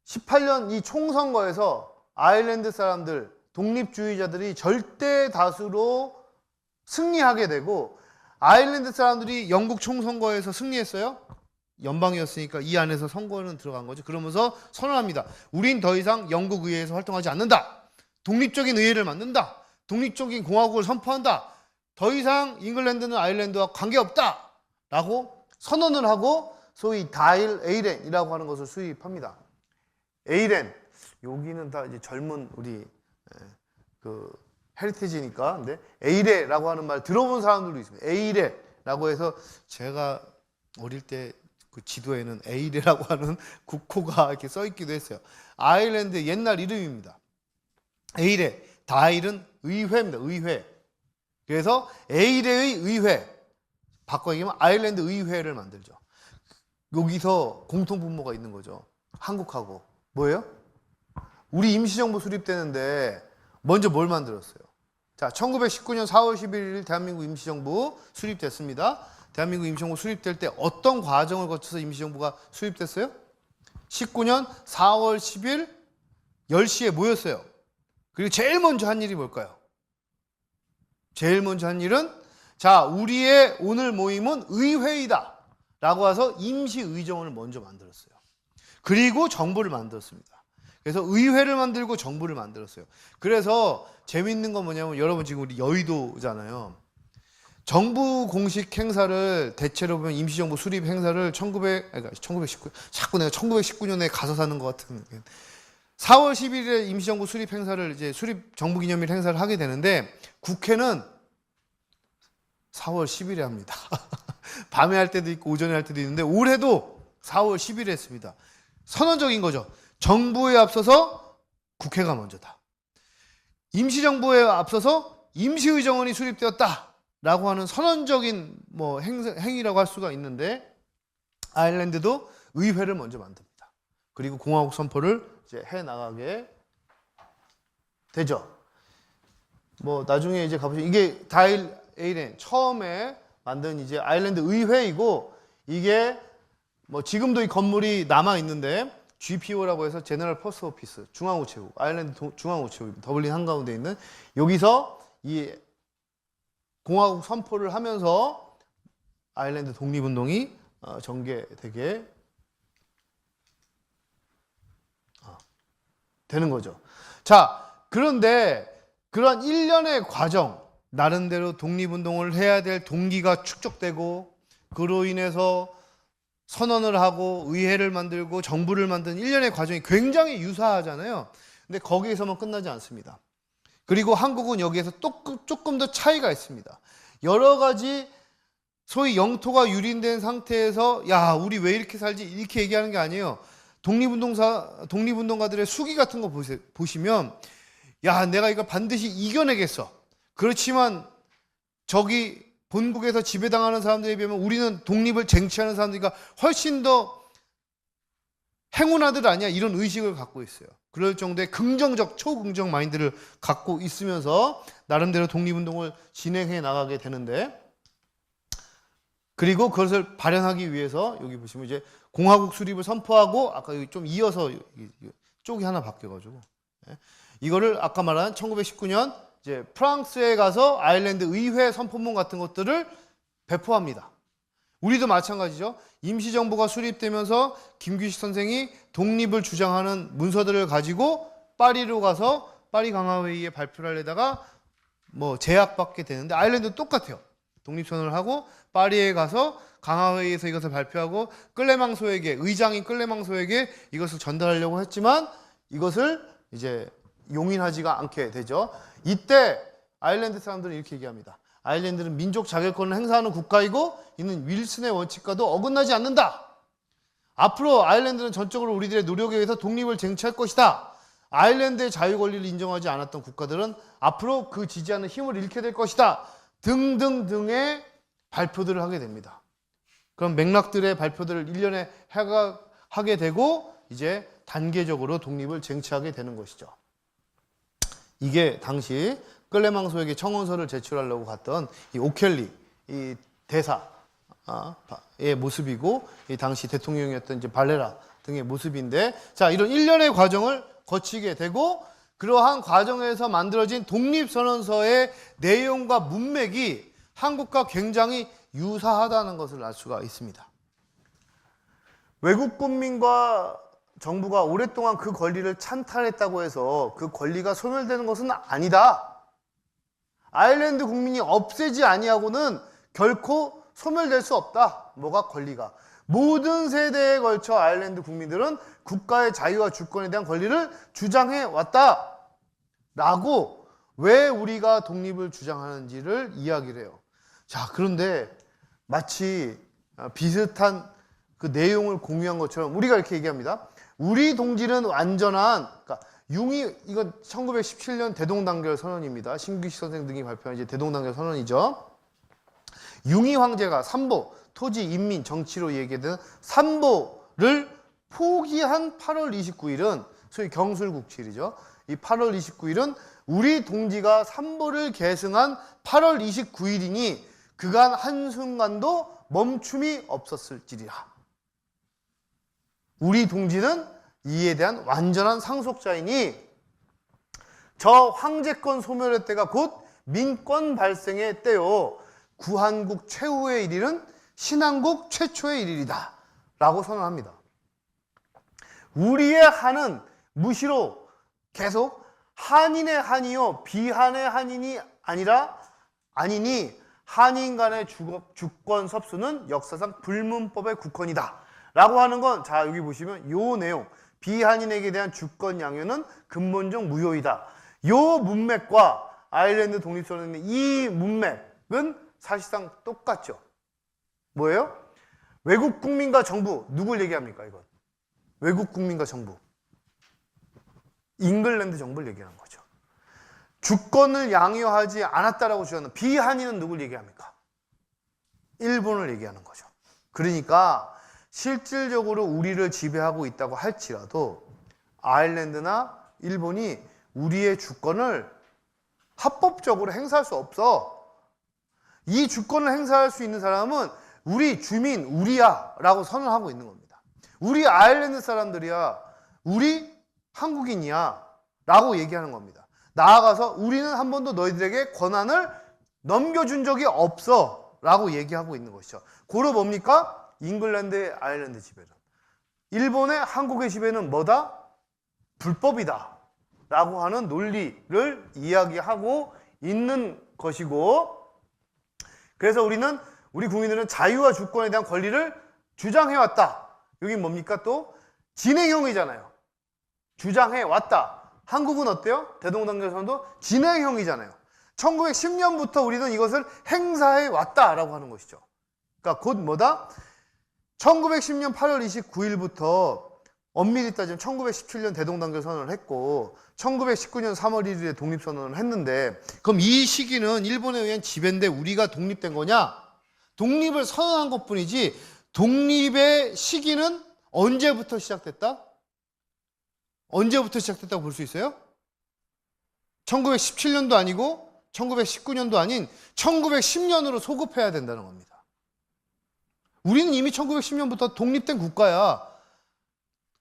18년 이 총선거에서 아일랜드 사람들, 독립주의자들이 절대 다수로 승리하게 되고 아일랜드 사람들이 영국 총선거에서 승리했어요. 연방이었으니까 이 안에서 선거는 들어간 거죠. 그러면서 선언합니다. 우린 더 이상 영국 의회에서 활동하지 않는다. 독립적인 의회를 만든다. 독립적인 공화국을 선포한다. 더 이상 잉글랜드는 아일랜드와 관계없다. 라고 선언을 하고 소위 다일 에이렌이라고 하는 것을 수립합니다. 에이렌, 여기는 다 이제 젊은 우리 그 헤리티지니까. 근데 에이레라고 하는 말 들어본 사람들도 있습니다. 에이레라고 해서 제가 어릴 때 그 지도에는 에이레라고 하는 국호가 이렇게 써 있기도 했어요. 아일랜드 옛날 이름입니다. 에이레, 다일은 의회입니다. 의회. 그래서 에이레의 의회, 바꿔 얘기하면 아일랜드 의회를 만들죠. 여기서 공통분모가 있는 거죠. 한국하고. 뭐예요? 우리 임시정부 수립되는데 먼저 뭘 만들었어요? 자, 1919년 4월 11일 대한민국 임시정부 수립됐습니다. 대한민국 임시정부 수립될 때 어떤 과정을 거쳐서 임시정부가 수립됐어요? 19년 4월 10일 10시에 모였어요. 그리고 제일 먼저 한 일이 뭘까요? 제일 먼저 한 일은 자, 우리의 오늘 모임은 의회이다 라고 해서 임시의정을 먼저 만들었어요. 그리고 정부를 만들었습니다. 그래서 의회를 만들고 정부를 만들었어요. 그래서 재밌는 건 뭐냐면 여러분 지금 우리 여의도잖아요. 정부 공식 행사를 대체로 보면 임시정부 수립 행사를 1919년에 가서 사는 것 같은 4월 10일에 임시정부 수립 행사를 이제 수립 정부기념일 행사를 하게 되는데 국회는 4월 10일에 합니다. 밤에 할 때도 있고 오전에 할 때도 있는데 올해도 4월 10일에 했습니다. 선언적인 거죠. 정부에 앞서서 국회가 먼저다. 임시정부에 앞서서 임시의정원이 수립되었다라고 하는 선언적인 뭐 행위라고 할 수가 있는데 아일랜드도 의회를 먼저 만듭니다. 그리고 공화국 선포를 이제 해 나가게 되죠. 뭐 나중에 이제 가보시면 이게 다일 에이렌 처음에 만든 이제 아일랜드 의회이고 이게 뭐 지금도 이 건물이 남아 있는데 GPO라고 해서 제너럴 포스트 오피스 중앙우체국 아일랜드 중앙우체국 더블린 한가운데 있는 여기서 이 공화국 선포를 하면서 아일랜드 독립운동이 전개되게 되는 거죠. 자, 그런데 그러한 일련의 과정 나름대로 독립운동을 해야 될 동기가 축적되고 그로 인해서 선언을 하고 의회를 만들고 정부를 만드는 일련의 과정이 굉장히 유사하잖아요. 근데 거기에서만 끝나지 않습니다. 그리고 한국은 여기에서 또 조금 더 차이가 있습니다. 여러 가지 소위 영토가 유린된 상태에서 야 우리 왜 이렇게 살지 이렇게 얘기하는 게 아니에요. 독립운동가들의 수기 같은 거 보시면 야 내가 이걸 반드시 이겨내겠어. 그렇지만 저기 본국에서 지배당하는 사람들에 비하면 우리는 독립을 쟁취하는 사람들이니까 훨씬 더 행운아들 아니야 이런 의식을 갖고 있어요. 그럴 정도의 긍정적 초긍정 마인드를 갖고 있으면서 나름대로 독립운동을 진행해 나가게 되는데 그리고 그것을 발현하기 위해서 여기 보시면 이제 공화국 수립을 선포하고 아까 여기 좀 이어서 쪽이 하나 바뀌어가지고 이거를 아까 말한 1919년 이제 프랑스에 가서 아일랜드 의회 선포문 같은 것들을 배포합니다. 우리도 마찬가지죠. 임시정부가 수립되면서 김규식 선생이 독립을 주장하는 문서들을 가지고 파리로 가서 파리 강화회의에 발표를 하려다가 뭐 제약받게 되는데 아일랜드도 똑같아요. 독립선언을 하고 파리에 가서 강화회의에서 이것을 발표하고 끌레망소에게 의장인 끌레망소에게 이것을 전달하려고 했지만 이것을 이제 용인하지가 않게 되죠. 이때 아일랜드 사람들은 이렇게 얘기합니다. 아일랜드는 민족 자결권을 행사하는 국가이고 이는 윌슨의 원칙과도 어긋나지 않는다. 앞으로 아일랜드는 전적으로 우리들의 노력에 의해서 독립을 쟁취할 것이다. 아일랜드의 자유 권리를 인정하지 않았던 국가들은 앞으로 그 지지하는 힘을 잃게 될 것이다. 등등등의 발표들을 하게 됩니다. 그럼 맥락들의 발표들을 1년에 하게 되고 이제 단계적으로 독립을 쟁취하게 되는 것이죠. 이게 당시 끌레망소에게 청원서를 제출하려고 갔던 이 오켈리 이 대사의 모습이고 이 당시 대통령이었던 이제 발레라 등의 모습인데 자 이런 일련의 과정을 거치게 되고 그러한 과정에서 만들어진 독립선언서의 내용과 문맥이 한국과 굉장히 유사하다는 것을 알 수가 있습니다. 외국 국민과 정부가 오랫동안 그 권리를 찬탈했다고 해서 그 권리가 소멸되는 것은 아니다. 아일랜드 국민이 없애지 아니하고는 결코 소멸될 수 없다. 뭐가 권리가. 모든 세대에 걸쳐 아일랜드 국민들은 국가의 자유와 주권에 대한 권리를 주장해 왔다. 라고 왜 우리가 독립을 주장하는지를 이야기를 해요. 자, 그런데 마치 비슷한 그 내용을 공유한 것처럼 우리가 이렇게 얘기합니다. 우리 동지는 완전한, 그러니까 이건 1917년 대동단결 선언입니다. 신규식 선생 등이 발표한 이제 대동단결 선언이죠. 융희 황제가 삼보, 토지, 인민, 정치로 얘기되는 삼보를 포기한 8월 29일은 소위 경술국칠이죠. 이 8월 29일은 우리 동지가 삼보를 계승한 8월 29일이니 그간 한순간도 멈춤이 없었을지리라. 우리 동지는 이에 대한 완전한 상속자이니 저 황제권 소멸의 때가 곧 민권 발생의 때요. 구한국 최후의 일일은 신한국 최초의 일일이다. 라고 선언합니다. 우리의 한은 무시로 계속 한인의 한이요 비한의 한인이 아니니 한인 간의 주권 섭수는 역사상 불문법의 국헌이다. 라고 하는 건 자 여기 보시면 요 내용 비한인에게 대한 주권 양요는 근본적 무효이다. 요 문맥과 아일랜드 독립선언의 이 문맥은 사실상 똑같죠. 뭐예요? 외국 국민과 정부 누굴 얘기합니까 이건? 외국 국민과 정부 잉글랜드 정부를 얘기하는 거죠. 주권을 양요하지 않았다라고 주장하는 비한인은 누굴 얘기합니까? 일본을 얘기하는 거죠. 그러니까 실질적으로 우리를 지배하고 있다고 할지라도 아일랜드나 일본이 우리의 주권을 합법적으로 행사할 수 없어. 이 주권을 행사할 수 있는 사람은 우리 주민, 우리야 라고 선언하고 있는 겁니다. 우리 아일랜드 사람들이야, 우리 한국인이야 라고 얘기하는 겁니다. 나아가서 우리는 한 번도 너희들에게 권한을 넘겨준 적이 없어 라고 얘기하고 있는 것이죠. 고로 뭡니까? 잉글랜드의 아일랜드 지배는, 일본의 한국의 지배는 뭐다? 불법이다 라고 하는 논리를 이야기하고 있는 것이고, 그래서 우리 국민들은 자유와 주권에 대한 권리를 주장해왔다. 여기 뭡니까? 또 진행형이잖아요. 주장해왔다. 한국은 어때요? 대동단결선언도 진행형이잖아요. 1910년부터 우리는 이것을 행사해왔다라고 하는 것이죠. 그러니까 곧 뭐다? 1910년 8월 29일부터 엄밀히 따지면 1917년 대동단결 선언을 했고 1919년 3월 1일에 독립선언을 했는데, 그럼 이 시기는 일본에 의한 지배인데 우리가 독립된 거냐? 독립을 선언한 것뿐이지 독립의 시기는 언제부터 시작됐다? 언제부터 시작됐다고 볼 수 있어요? 1917년도 아니고 1919년도 아닌 1910년으로 소급해야 된다는 겁니다. 우리는 이미 1910년부터 독립된 국가야.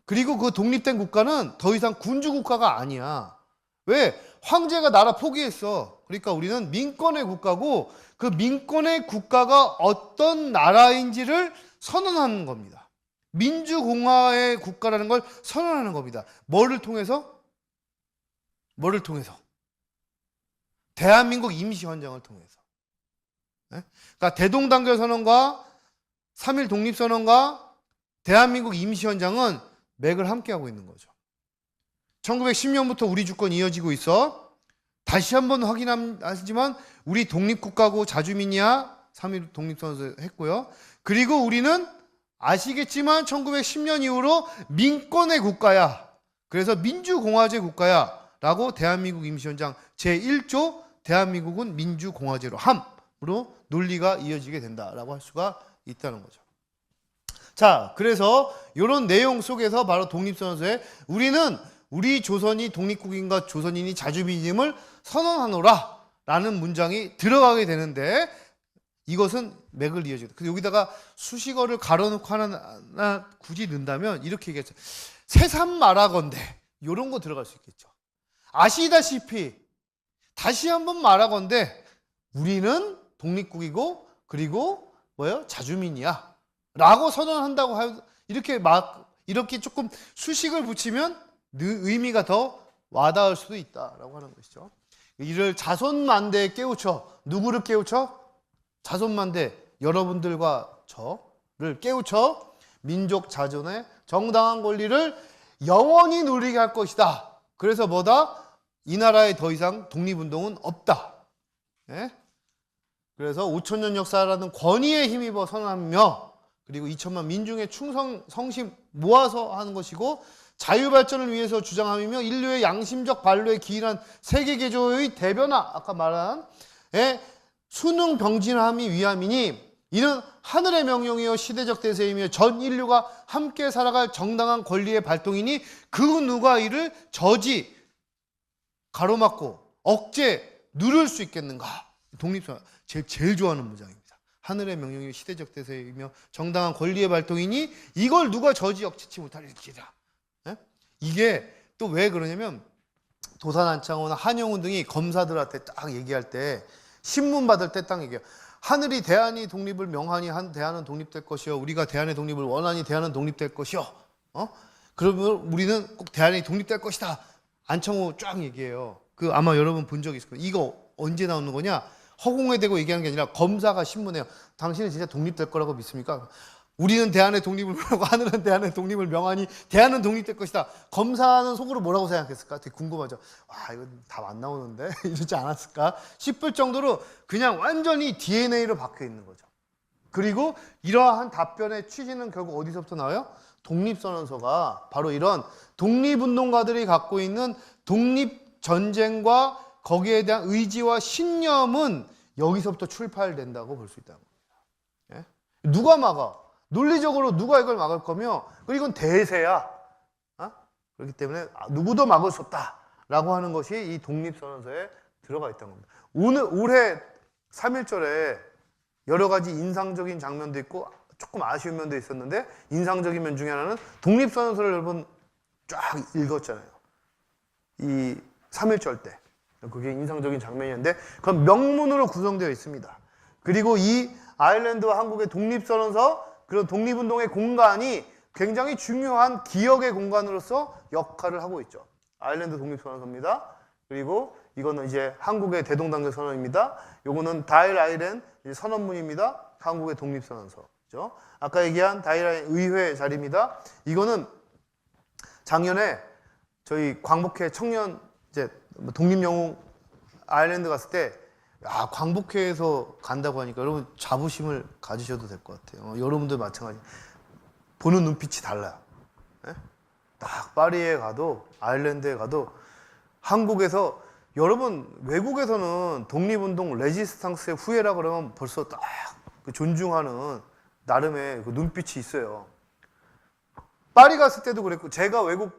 그리고 그 독립된 국가는 더 이상 군주 국가가 아니야. 왜? 황제가 나라 포기했어. 그러니까 우리는 민권의 국가고 그 민권의 국가가 어떤 나라인지를 선언하는 겁니다. 민주공화의 국가라는 걸 선언하는 겁니다. 뭐를 통해서? 뭐를 통해서? 대한민국 임시헌장을 통해서. 그러니까 대동단결선언과 3.1 독립선언과 대한민국 임시헌장은 맥을 함께하고 있는 거죠. 1910년부터 우리 주권이 이어지고 있어. 다시 한번 확인하지만 우리 독립국가고 자주민이야. 3.1 독립선언에서 했고요. 그리고 우리는 아시겠지만 1910년 이후로 민권의 국가야. 그래서 민주공화제 국가야. 라고 대한민국 임시헌장 제1조 대한민국은 민주공화제로 함으로 논리가 이어지게 된다라고 할 수가 있다는 거죠. 자, 그래서 이런 내용 속에서 바로 독립선언서에 우리는 우리 조선이 독립국인과 조선인이 자주민임을 선언하노라 라는 문장이 들어가게 되는데 이것은 맥을 이어줘요. 근데 여기다가 수식어를 갈아놓고 하나 굳이 넣는다면 이렇게 얘기했죠. 새삼 말하건대 이런 거 들어갈 수 있겠죠. 아시다시피 다시 한번 말하건대 우리는 독립국이고 그리고 뭐예요? 자주민이야 라고 선언한다고 이렇게 조금 수식을 붙이면 의미가 더 와닿을 수도 있다라고 하는 것이죠. 이를 자손만대에 깨우쳐. 누구를 깨우쳐? 자손만대, 여러분들과 저를 깨우쳐 민족 자존의 정당한 권리를 영원히 누리게 할 것이다. 그래서 뭐다? 이 나라에 더 이상 독립운동은 없다. 예? 그래서 5천년 역사라는 권위에 힘입어 선언하며 그리고 2천만 민중의 충성, 성심 모아서 하는 것이고 자유발전을 위해서 주장하며 인류의 양심적 반로에 기인한 세계개조의 대변화, 아까 말한 수능병진함이 위함이니 이는 하늘의 명령이요 시대적 대세이며 전 인류가 함께 살아갈 정당한 권리의 발동이니 그 누가 이를 저지, 가로막고 억제, 누를 수 있겠는가. 독립선언 제일 좋아하는 문장입니다. 하늘의 명령이요 시대적 대세이며 정당한 권리의 발동이니 이걸 누가 저지 억제치 못하리라. 이게 또 왜 그러냐면 도산 안창호나 한용운 등이 검사들한테 딱 얘기할 때 신문 받을 때 딱 얘기해요. 하늘이 대한이 독립을 명하니 대한은 독립될 것이요. 우리가 대한의 독립을 원하니 대한은 독립될 것이요. 그러면 우리는 꼭 대한이 독립될 것이다. 안창호 쫙 얘기해요. 그 아마 여러분 본 적 있을 거예요. 이거 언제 나오는 거냐? 허공에 대고 얘기하는 게 아니라 검사가 신문해요. 당신은 진짜 독립될 거라고 믿습니까? 우리는 대한의 독립을 명하고 하늘은 대한의 독립을 명하니 대한은 독립될 것이다. 검사는 속으로 뭐라고 생각했을까? 되게 궁금하죠. 와, 이거 답 안 나오는데 이러지 않았을까 싶을 정도로 그냥 완전히 DNA로 박혀 있는 거죠. 그리고 이러한 답변의 취지는 결국 어디서부터 나와요? 독립선언서가 바로 이런 독립운동가들이 갖고 있는 독립전쟁과 거기에 대한 의지와 신념은 여기서부터 출발된다고 볼 수 있다는 겁니다. 예? 누가 막아? 논리적으로 누가 이걸 막을 거며 이건 대세야. 그렇기 때문에 누구도 막을 수 없다라고 하는 것이 이 독립선언서에 들어가 있다는 겁니다. 올해 3.1절에 여러 가지 인상적인 장면도 있고 조금 아쉬운 면도 있었는데 인상적인 면 중에 하나는 독립선언서를 여러분 쫙 읽었잖아요. 이 3.1절 때. 그게 인상적인 장면이었는데 그건 명문으로 구성되어 있습니다. 그리고 이 아일랜드와 한국의 독립선언서 그런 독립운동의 공간이 굉장히 중요한 기억의 공간으로서 역할을 하고 있죠. 아일랜드 독립선언서입니다. 그리고 이거는 이제 한국의 대동단결 선언입니다. 요거는 다일 아일랜드 선언문입니다. 한국의 독립선언서죠. 아까 얘기한 다일 아일랜드 의회 자리입니다. 이거는 작년에 저희 광복회 청년 이제 독립영웅 아일랜드 갔을 때 광복회에서 간다고 하니까 여러분 자부심을 가지셔도 될 것 같아요. 여러분들 마찬가지. 보는 눈빛이 달라요. 네? 딱 파리에 가도 아일랜드에 가도 한국에서 여러분 외국에서는 독립운동 레지스탕스의 후예라 그러면 벌써 딱 그 존중하는 나름의 그 눈빛이 있어요. 파리 갔을 때도 그랬고 제가 외국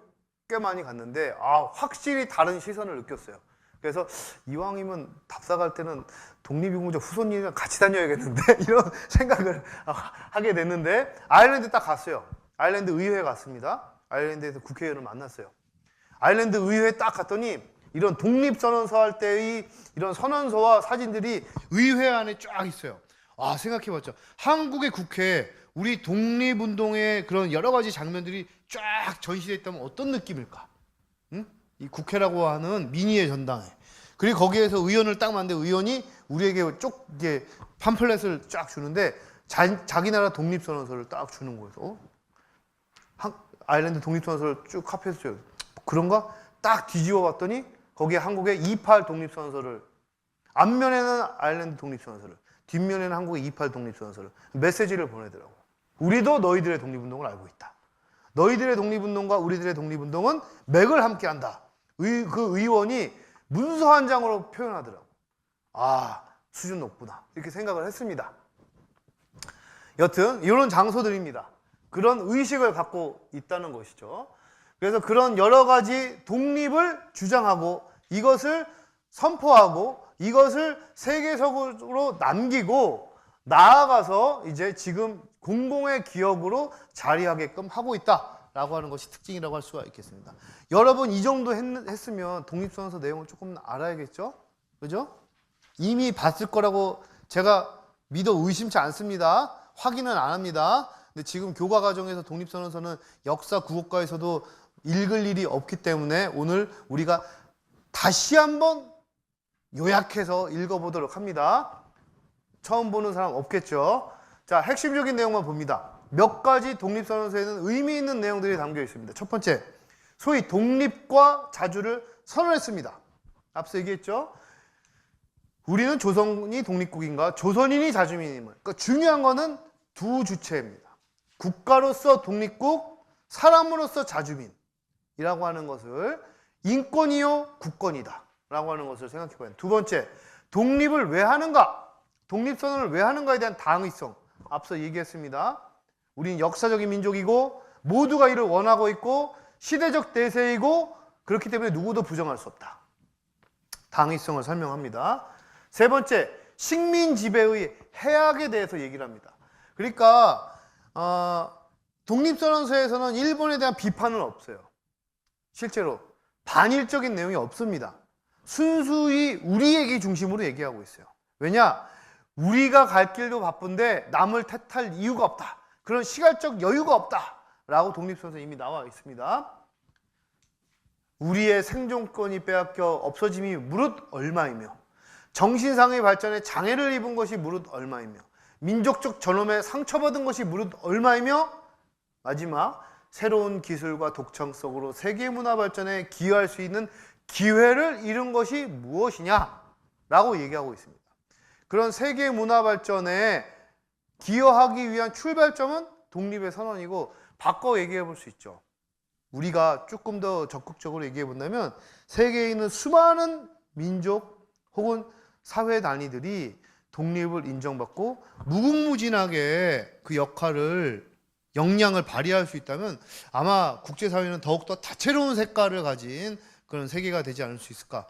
꽤 많이 갔는데 확실히 다른 시선을 느꼈어요. 그래서 이왕이면 답사 갈 때는 독립유공자 후손이랑 같이 다녀야겠는데 이런 생각을 하게 됐는데 아일랜드 딱 갔어요. 아일랜드 의회에 갔습니다. 아일랜드에서 국회의원을 만났어요. 아일랜드 의회에 딱 갔더니 이런 독립선언서 할 때의 이런 선언서와 사진들이 의회 안에 쫙 있어요. 아, 생각해봤죠. 한국의 국회에 우리 독립운동의 그런 여러 가지 장면들이 쫙 전시되어 있다면 어떤 느낌일까? 응? 이 국회라고 하는 민의의 전당에. 그리고 거기에서 의원을 딱 만드는데 의원이 우리에게 쪽 이게 팜플렛을 쫙 주는데 자기 나라 독립선언서를 딱 주는 거예요. 아일랜드 독립선언서를 쭉 카피해서 줘요. 그런가? 딱 뒤집어 봤더니 거기에 한국의 28 독립선언서를, 앞면에는 아일랜드 독립선언서를, 뒷면에는 한국의 28 독립선언서를 메시지를 보내더라고. 우리도 너희들의 독립운동을 알고 있다. 너희들의 독립운동과 우리들의 독립운동은 맥을 함께 한다. 그 의원이 문서 한 장으로 표현하더라고. 아, 수준 높구나. 이렇게 생각을 했습니다. 여튼 이런 장소들입니다. 그런 의식을 갖고 있다는 것이죠. 그래서 그런 여러 가지 독립을 주장하고 이것을 선포하고 이것을 세계적으로 남기고 나아가서 이제 지금 공공의 기억으로 자리하게끔 하고 있다라고 하는 것이 특징이라고 할 수가 있겠습니다. 여러분 이 정도 했으면 독립선언서 내용을 조금 알아야겠죠? 그죠? 이미 봤을 거라고 제가 믿어 의심치 않습니다. 확인은 안 합니다. 근데 지금 교과 과정에서 독립선언서는 역사 국어과에서도 읽을 일이 없기 때문에 오늘 우리가 다시 한번 요약해서 읽어보도록 합니다. 처음 보는 사람 없겠죠? 자, 핵심적인 내용만 봅니다. 몇 가지 독립선언서에는 의미 있는 내용들이 담겨 있습니다. 첫 번째, 소위 독립과 자주를 선언했습니다. 앞서 얘기했죠? 우리는 조선이 독립국인가 조선인이 자주민임을. 그러니까 중요한 거는 두 주체입니다. 국가로서 독립국, 사람으로서 자주민이라고 하는 것을 인권이요 국권이다 라고 하는 것을 생각해 봐야 돼요. 두 번째, 독립을 왜 하는가? 독립선언을 왜 하는가에 대한 당위성. 앞서 얘기했습니다. 우리는 역사적인 민족이고 모두가 이를 원하고 있고 시대적 대세이고 그렇기 때문에 누구도 부정할 수 없다. 당위성을 설명합니다. 세 번째, 식민 지배의 해악에 대해서 얘기를 합니다. 그러니까 독립선언서에서는 일본에 대한 비판은 없어요. 실제로 반일적인 내용이 없습니다. 순수히 우리 얘기 중심으로 얘기하고 있어요. 왜냐? 우리가 갈 길도 바쁜데 남을 탓할 이유가 없다. 그런 시간적 여유가 없다. 라고 독립선언서에 이미 나와 있습니다. 우리의 생존권이 빼앗겨 없어짐이 무릇 얼마이며 정신상의 발전에 장애를 입은 것이 무릇 얼마이며 민족적 전엄에 상처받은 것이 무릇 얼마이며 마지막 새로운 기술과 독창 속으로 세계 문화 발전에 기여할 수 있는 기회를 잃은 것이 무엇이냐 라고 얘기하고 있습니다. 그런 세계 문화 발전에 기여하기 위한 출발점은 독립의 선언이고 바꿔 얘기해 볼 수 있죠. 우리가 조금 더 적극적으로 얘기해 본다면 세계에 있는 수많은 민족 혹은 사회 단위들이 독립을 인정받고 무궁무진하게 그 역할을 역량을 발휘할 수 있다면 아마 국제사회는 더욱더 다채로운 색깔을 가진 그런 세계가 되지 않을 수 있을까.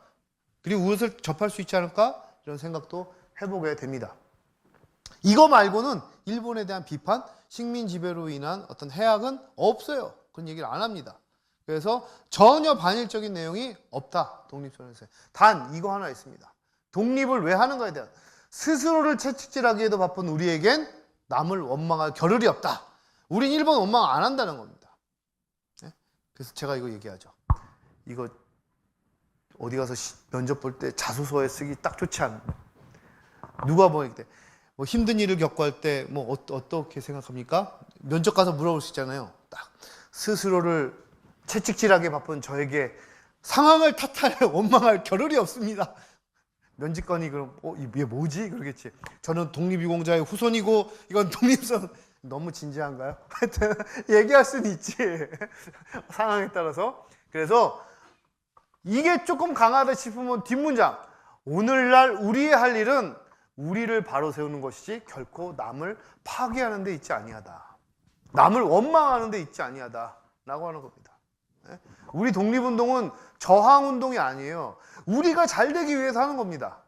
그리고 그것을 접할 수 있지 않을까? 이런 생각도 해보게 됩니다. 이거 말고는 일본에 대한 비판, 식민 지배로 인한 어떤 해악은 없어요. 그런 얘기를 안 합니다. 그래서 전혀 반일적인 내용이 없다. 독립선언서에. 단 이거 하나 있습니다. 독립을 왜 하는가에 대한 스스로를 채찍질하기에도 바쁜 우리에겐 남을 원망할 겨를이 없다. 우린 일본 원망 안 한다는 겁니다. 네? 그래서 제가 이거 얘기하죠. 이거 어디 가서 면접 볼 때 자소서에 쓰기 딱 좋지 않은. 누가 보일 때 뭐 힘든 일을 겪고 할 때 뭐 어떻게 생각합니까? 면접 가서 물어볼 수 있잖아요. 딱 스스로를 채찍질하게 바쁜 저에게 상황을 탓할 원망할 겨를이 없습니다. 면직관이 그럼 이게 뭐지? 그러겠지. 저는 독립유공자의 후손이고 이건 독립선. 너무 진지한가요? 하여튼 얘기할 수는 있지. 상황에 따라서. 그래서 이게 조금 강하다 싶으면 뒷문장. 오늘날 우리의 할 일은 우리를 바로 세우는 것이지 결코 남을 파괴하는 데 있지 아니하다. 남을 원망하는 데 있지 아니하다 라고 하는 겁니다. 우리 독립운동은 저항운동이 아니에요. 우리가 잘 되기 위해서 하는 겁니다.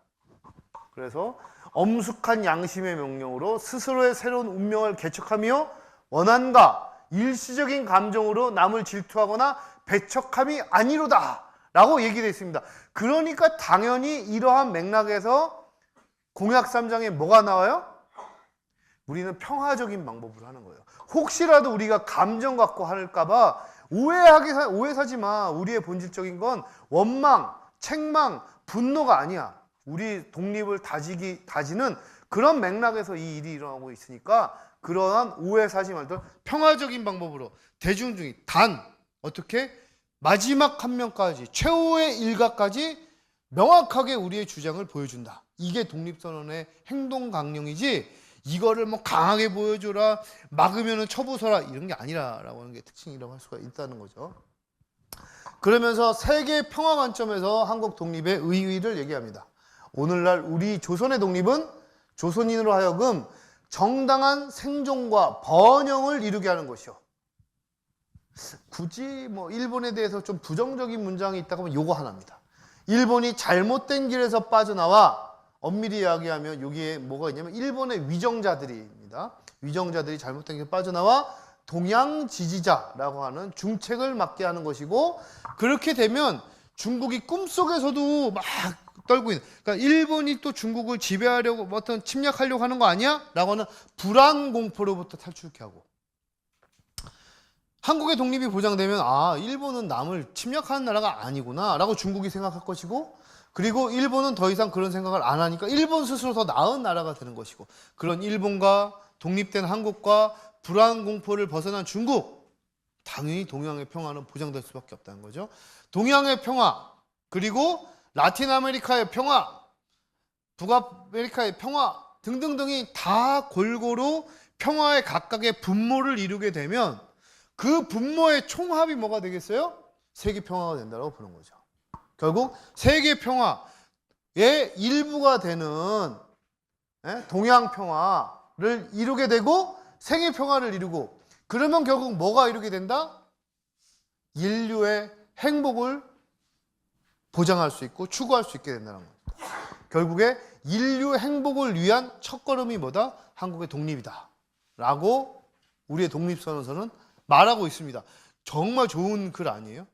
그래서 엄숙한 양심의 명령으로 스스로의 새로운 운명을 개척하며 원한과 일시적인 감정으로 남을 질투하거나 배척함이 아니로다 라고 얘기되어 있습니다. 그러니까 당연히 이러한 맥락에서 공약 3장에 뭐가 나와요? 우리는 평화적인 방법으로 하는 거예요. 혹시라도 우리가 감정 갖고 할까봐 오해 사지 마. 우리의 본질적인 건 원망, 책망, 분노가 아니야. 우리 독립을 다지는 그런 맥락에서 이 일이 일어나고 있으니까 그러한 오해 사지 말고 평화적인 방법으로 대중 중에 단 어떻게 마지막 한 명까지 최후의 일가까지 명확하게 우리의 주장을 보여준다. 이게 독립선언의 행동 강령이지 이거를 뭐 강하게 보여줘라 막으면은 처부서라 이런 게 아니라라고 하는 게 특징이라고 할 수가 있다는 거죠. 그러면서 세계 평화 관점에서 한국 독립의 의의를 얘기합니다. 오늘날 우리 조선의 독립은 조선인으로 하여금 정당한 생존과 번영을 이루게 하는 것이요. 굳이 뭐 일본에 대해서 좀 부정적인 문장이 있다고 하면 요거 하나입니다. 일본이 잘못된 길에서 빠져나와 엄밀히 이야기하면 여기에 뭐가 있냐면 일본의 위정자들입니다. 위정자들이 잘못된 길에 빠져나와 동양 지지자라고 하는 중책을 맡게 하는 것이고 그렇게 되면 중국이 꿈속에서도 막 떨고 있는 그러니까 일본이 또 중국을 지배하려고 뭐 어떤 침략하려고 하는 거 아니야? 라고 하는 불안 공포로부터 탈출케 하고 한국의 독립이 보장되면 아 일본은 남을 침략하는 나라가 아니구나 라고 중국이 생각할 것이고 그리고 일본은 더 이상 그런 생각을 안 하니까 일본 스스로 더 나은 나라가 되는 것이고 그런 일본과 독립된 한국과 불안 공포를 벗어난 중국 당연히 동양의 평화는 보장될 수밖에 없다는 거죠. 동양의 평화 그리고 라틴 아메리카의 평화 북아메리카의 평화 등등등이 다 골고루 평화의 각각의 분모를 이루게 되면 그 분모의 총합이 뭐가 되겠어요? 세계 평화가 된다고 보는 거죠. 결국 세계 평화의 일부가 되는 동양 평화를 이루게 되고 세계 평화를 이루고 그러면 결국 뭐가 이루게 된다? 인류의 행복을 보장할 수 있고 추구할 수 있게 된다는 겁니다. 결국에 인류 행복을 위한 첫걸음이 뭐다? 한국의 독립이다 라고 우리의 독립선언서는 말하고 있습니다. 정말 좋은 글 아니에요?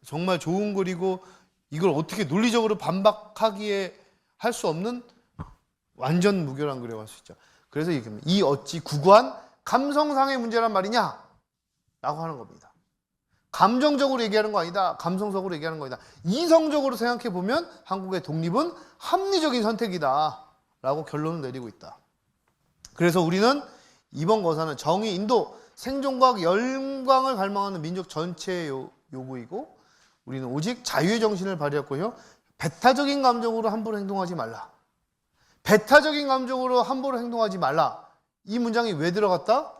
정말 좋은 글이고 이걸 어떻게 논리적으로 반박하기에 할 수 없는 완전 무결한 글이라고 할 수 있죠. 그래서 얘기합니다. 이 어찌 구구한 감성상의 문제란 말이냐? 라고 하는 겁니다. 감정적으로 얘기하는 거 아니다. 감성적으로 얘기하는 거 아니다. 이성적으로 생각해 보면 한국의 독립은 합리적인 선택이다. 라고 결론을 내리고 있다. 그래서 우리는 이번 거사는 정의, 인도, 생존과 영광을 갈망하는 민족 전체의 요구이고 우리는 오직 자유의 정신을 발휘했고요. 배타적인 감정으로 함부로 행동하지 말라. 배타적인 감정으로 함부로 행동하지 말라. 이 문장이 왜 들어갔다?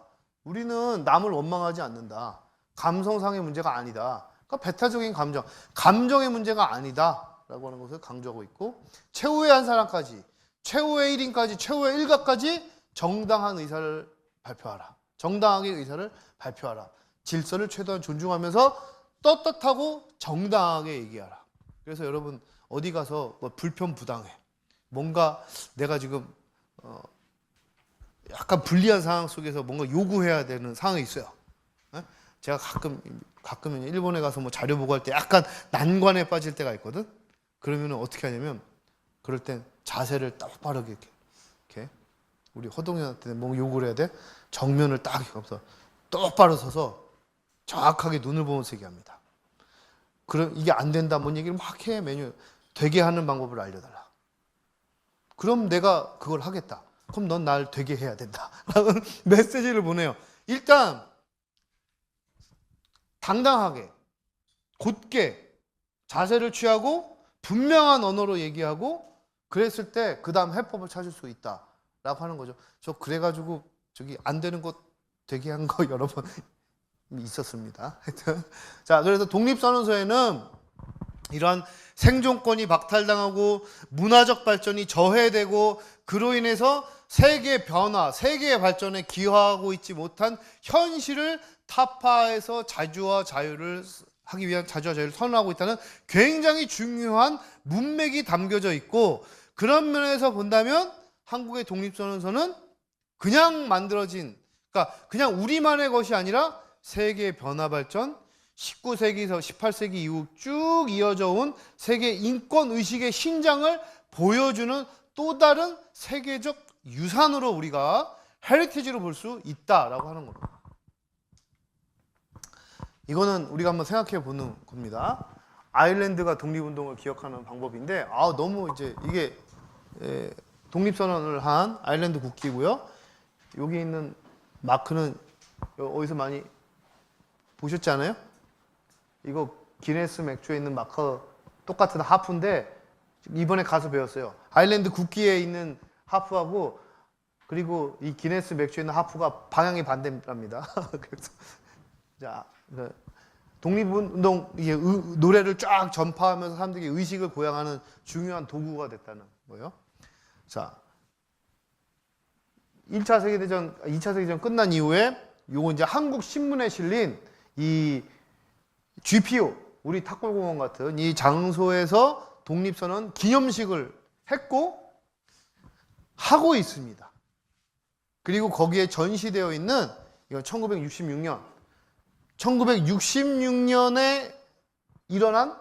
우리는 남을 원망하지 않는다. 감성상의 문제가 아니다. 그러니까 배타적인 감정, 감정의 문제가 아니다. 라고 하는 것을 강조하고 있고 최후의 한 사람까지, 최후의 1인까지, 최후의 일가까지 정당한 의사를 발표하라. 정당하게 의사를 발표하라. 질서를 최대한 존중하면서 떳떳하고 정당하게 얘기하라. 그래서 여러분 어디 가서 뭐 불편부당해. 뭔가 내가 지금 약간 불리한 상황 속에서 뭔가 요구해야 되는 상황이 있어요. 제가 가끔 일본에 가서 뭐 자료 보고할 때 약간 난관에 빠질 때가 있거든. 그러면 어떻게 하냐면 그럴 땐 자세를 똑바로 이렇게 우리 허동현한테 뭐 요구를 해야 돼? 정면을 딱 이렇게 똑바로 서서 정확하게 눈을 보면서 얘기합니다. 그럼 이게 안 된다 뭔 얘기를 막 해. 메뉴 되게 하는 방법을 알려달라. 그럼 내가 그걸 하겠다. 그럼 넌 날 되게 해야 된다. 라는 메시지를 보내요. 일단 당당하게 곧게 자세를 취하고 분명한 언어로 얘기하고 그랬을 때 그 다음 해법을 찾을 수 있다 라고 하는 거죠. 저 그래가지고 저기 안 되는 거 되게 한 거 여러 번 있었습니다. 하여튼 자, 그래서 독립선언서에는 이러한 생존권이 박탈당하고 문화적 발전이 저해되고 그로 인해서 세계 변화, 세계의 발전에 기여하고 있지 못한 현실을 타파해서 자주와 자유를 하기 위한 자주와 자유를 선언하고 있다는 굉장히 중요한 문맥이 담겨져 있고, 그런 면에서 본다면 한국의 독립선언서는 그냥 만들어진, 그러니까 그냥 우리만의 것이 아니라 세계의 변화 발전, 19세기에서 18세기 이후 쭉 이어져 온 세계 인권 의식의 신장을 보여주는 또 다른 세계적 유산으로 우리가 헤리티지로 볼 수 있다라고 하는 겁니다. 이거는 우리가 한번 생각해 보는 겁니다. 아일랜드가 독립운동을 기억하는 방법인데, 너무 이제 이게 독립선언을 한 아일랜드 국기고요. 여기 있는 마크는 어디서 많이 보셨잖아요. 이거 기네스 맥주에 있는 마크 똑같은 하프인데 이번에 가서 배웠어요. 아일랜드 국기에 있는 하프하고 그리고 이 기네스 맥주에 있는 하프가 방향이 반대랍니다. 그래서 자, 독립운동 노래를 쫙 전파하면서 사람들이 의식을 고양하는 중요한 도구가 됐다는 거예요. 자, 2차 세계대전 끝난 이후에 요거 이제 한국 신문에 실린 이 GPO, 우리 탁골공원 같은 이 장소에서 독립선언 기념식을 했고 하고 있습니다. 그리고 거기에 전시되어 있는 이건 1966년에 일어난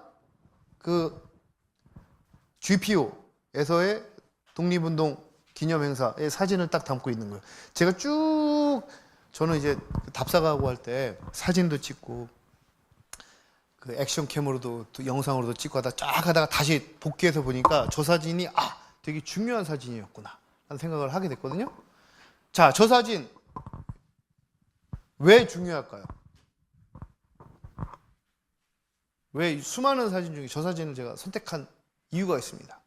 그 GPO에서의 독립운동 기념행사의 사진을 딱 담고 있는 거예요. 제가 저는 이제 답사가고 할 때 사진도 찍고 그 액션캠으로도 영상으로도 찍고 하다가 다시 복귀해서 보니까 저 사진이 되게 중요한 사진이었구나 라는 생각을 하게 됐거든요. 자, 저 사진 왜 중요할까요? 왜 수많은 사진 중에 저 사진을 제가 선택한 이유가 있습니다.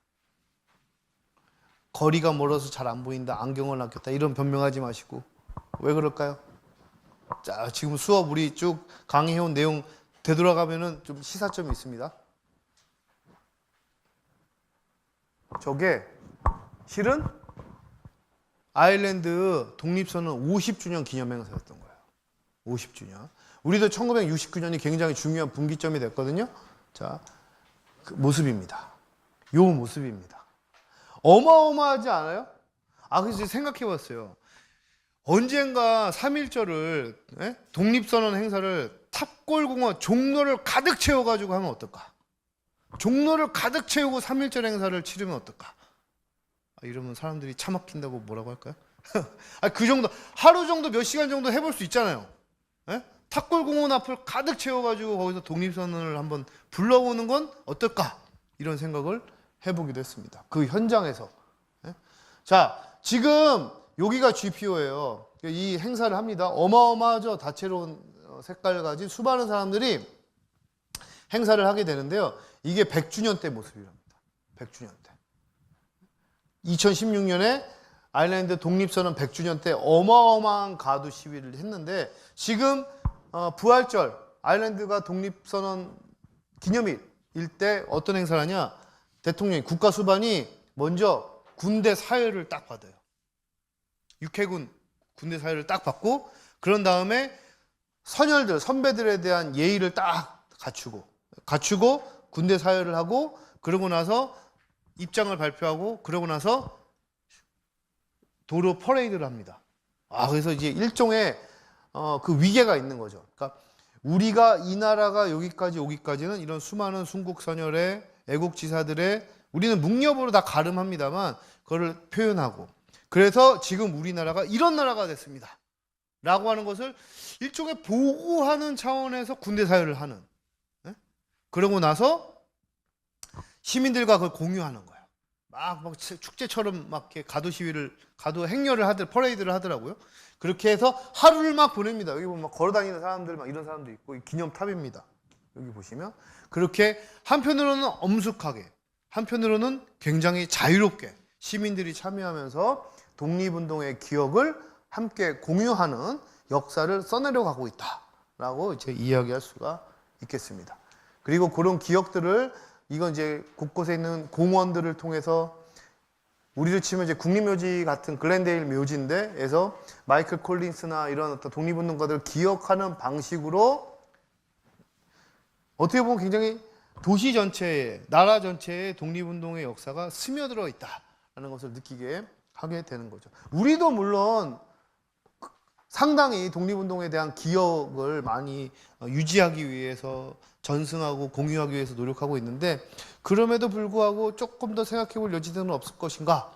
거리가 멀어서 잘 안 보인다, 안경을 안 꼈다 이런 변명하지 마시고 왜 그럴까요? 자, 지금 수업 우리 쭉 강의해온 내용 되돌아가면은 좀 시사점이 있습니다. 저게 실은 아일랜드 독립선언 50주년 기념행사였던 거예요. 50주년. 우리도 1969년이 굉장히 중요한 분기점이 됐거든요. 자, 그 모습입니다. 요 모습입니다. 어마어마하지 않아요? 그래서 생각해 봤어요. 언젠가 3.1절을 독립선언 행사를 탑골공원 종로를 가득 채워가지고 하면 어떨까? 종로를 가득 채우고 3.1절 행사를 치르면 어떨까? 이러면 사람들이 차 막힌다고 뭐라고 할까요? 그 정도, 하루 정도 몇 시간 정도 해볼 수 있잖아요. 탑골공원 앞을 가득 채워가지고 거기서 독립선언을 한번 불러오는 건 어떨까? 이런 생각을 해보기도 했습니다. 그 현장에서. 자, 지금 여기가 GPO예요. 이 행사를 합니다. 어마어마하죠. 다채로운 색깔 가진 수많은 사람들이 행사를 하게 되는데요. 이게 100주년 때 모습이랍니다. 100주년 때. 2016년에 아일랜드 독립선언 100주년 때 어마어마한 가두 시위를 했는데 지금 부활절 아일랜드가 독립선언 기념일일 때 어떤 행사를 하냐? 대통령이 국가수반이 먼저 군대 사회를 딱 받아요. 육해군 군대 사회를 딱 받고 그런 다음에 선열들, 선배들에 대한 예의를 딱 갖추고 군대 사회를 하고 그러고 나서 입장을 발표하고 그러고 나서 도로 퍼레이드를 합니다. 그래서 이제 일종의 그 위계가 있는 거죠. 그러니까 우리가 이 나라가 여기까지 오기까지는 이런 수많은 순국 선열의 애국지사들의 우리는 묵념으로 다 가름합니다만 그거를 표현하고 그래서 지금 우리나라가 이런 나라가 됐습니다. 라고 하는 것을 일종의 보고하는 차원에서 군대 사회를 하는. 그러고 나서 시민들과 그걸 공유하는 거예요. 막 축제처럼 막 이렇게 가도 행렬을 퍼레이드를 하더라고요. 그렇게 해서 하루를 막 보냅니다. 여기 보면 막 걸어다니는 사람들 막 이런 사람도 있고 기념탑입니다. 여기 보시면 그렇게 한편으로는 엄숙하게 한편으로는 굉장히 자유롭게 시민들이 참여하면서 독립운동의 기억을 함께 공유하는 역사를 써내려 가고 있다라고 이제 이야기할 수가 있겠습니다. 그리고 그런 기억들을 이건 이제 곳곳에 있는 공원들을 통해서 우리로 치면 이제 국립묘지 같은 글렌데일 묘지인데에서 마이클 콜린스나 이런 어떤 독립운동가들을 기억하는 방식으로 어떻게 보면 굉장히 도시 전체에, 나라 전체에 독립운동의 역사가 스며들어 있다라는 것을 느끼게 하게 되는 거죠. 우리도 물론 상당히 독립운동에 대한 기억을 많이 유지하기 위해서 전승하고 공유하기 위해서 노력하고 있는데, 그럼에도 불구하고 조금 더 생각해 볼 여지는 없을 것인가?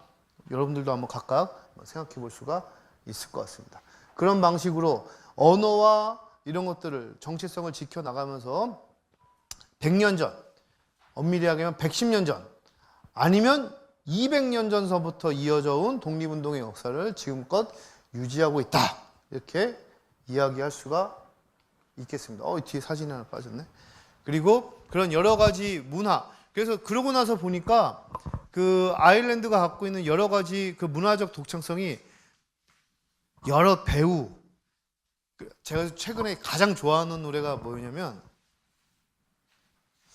여러분들도 한번 각각 생각해 볼 수가 있을 것 같습니다. 그런 방식으로 언어와 이런 것들을 정체성을 지켜나가면서 100년 전, 엄밀히 하면 110년 전, 아니면 200년 전서부터 이어져 온 독립운동의 역사를 지금껏 유지하고 있다. 이렇게 이야기할 수가 있겠습니다. 뒤에 사진이 하나 빠졌네. 그리고 그런 여러 가지 문화. 그래서 그러고 나서 보니까 그 아일랜드가 갖고 있는 여러 가지 그 문화적 독창성이 여러 배우. 제가 최근에 가장 좋아하는 노래가 뭐였냐면,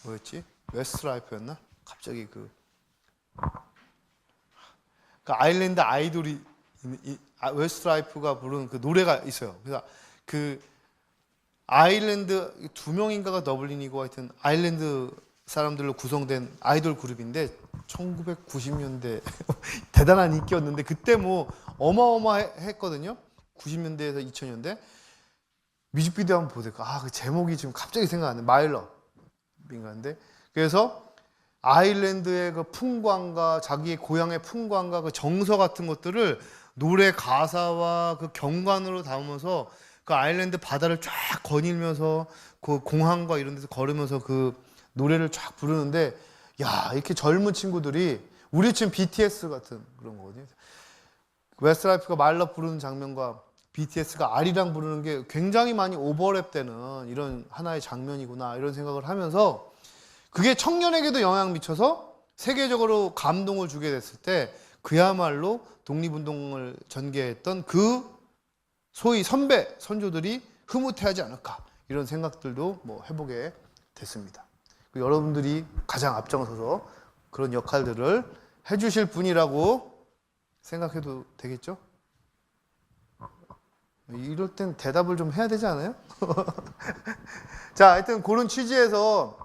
뭐였지? 웨스트라이프였나? 갑자기 그 아일랜드 아이돌이 웨스트라이프가 부른 그 노래가 있어요. 그래서 그 아일랜드 두 명인가가 더블린이고 하여튼 아일랜드 사람들로 구성된 아이돌 그룹인데 1990년대 대단한 인기였는데 그때 뭐 어마어마했거든요. 90년대에서 2000년대 뮤직비디오 한번 보세요. 그 제목이 지금 갑자기 생각 안 나요. 마일러인가인데 그래서 아일랜드의 그 풍광과 자기의 고향의 풍광과 그 정서 같은 것들을 노래 가사와 그 경관으로 담으면서 그 아일랜드 바다를 쫙 거닐면서 그 공항과 이런 데서 걸으면서 그 노래를 쫙 부르는데, 야, 이렇게 젊은 친구들이 우리 지금 BTS 같은 그런 거거든요. 웨스트라이프가 말러 부르는 장면과 BTS가 아리랑 부르는 게 굉장히 많이 오버랩되는 이런 하나의 장면이구나 이런 생각을 하면서, 그게 청년에게도 영향을 미쳐서 세계적으로 감동을 주게 됐을 때 그야말로 독립운동을 전개했던 그 소위 선배, 선조들이 흐뭇해하지 않을까 이런 생각들도 뭐 해보게 됐습니다. 여러분들이 가장 앞장서서 그런 역할들을 해주실 분이라고 생각해도 되겠죠? 이럴 땐 대답을 좀 해야 되지 않아요? 자, 하여튼 그런 취지에서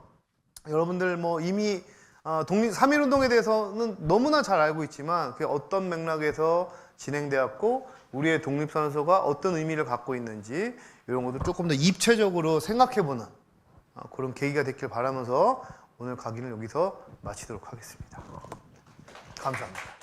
여러분들 뭐 이미 3.1운동에 대해서는 너무나 잘 알고 있지만 그게 어떤 맥락에서 진행되었고 우리의 독립선서가 어떤 의미를 갖고 있는지 이런 것도 조금 더 입체적으로 생각해보는 그런 계기가 됐길 바라면서 오늘 강의를 여기서 마치도록 하겠습니다. 감사합니다.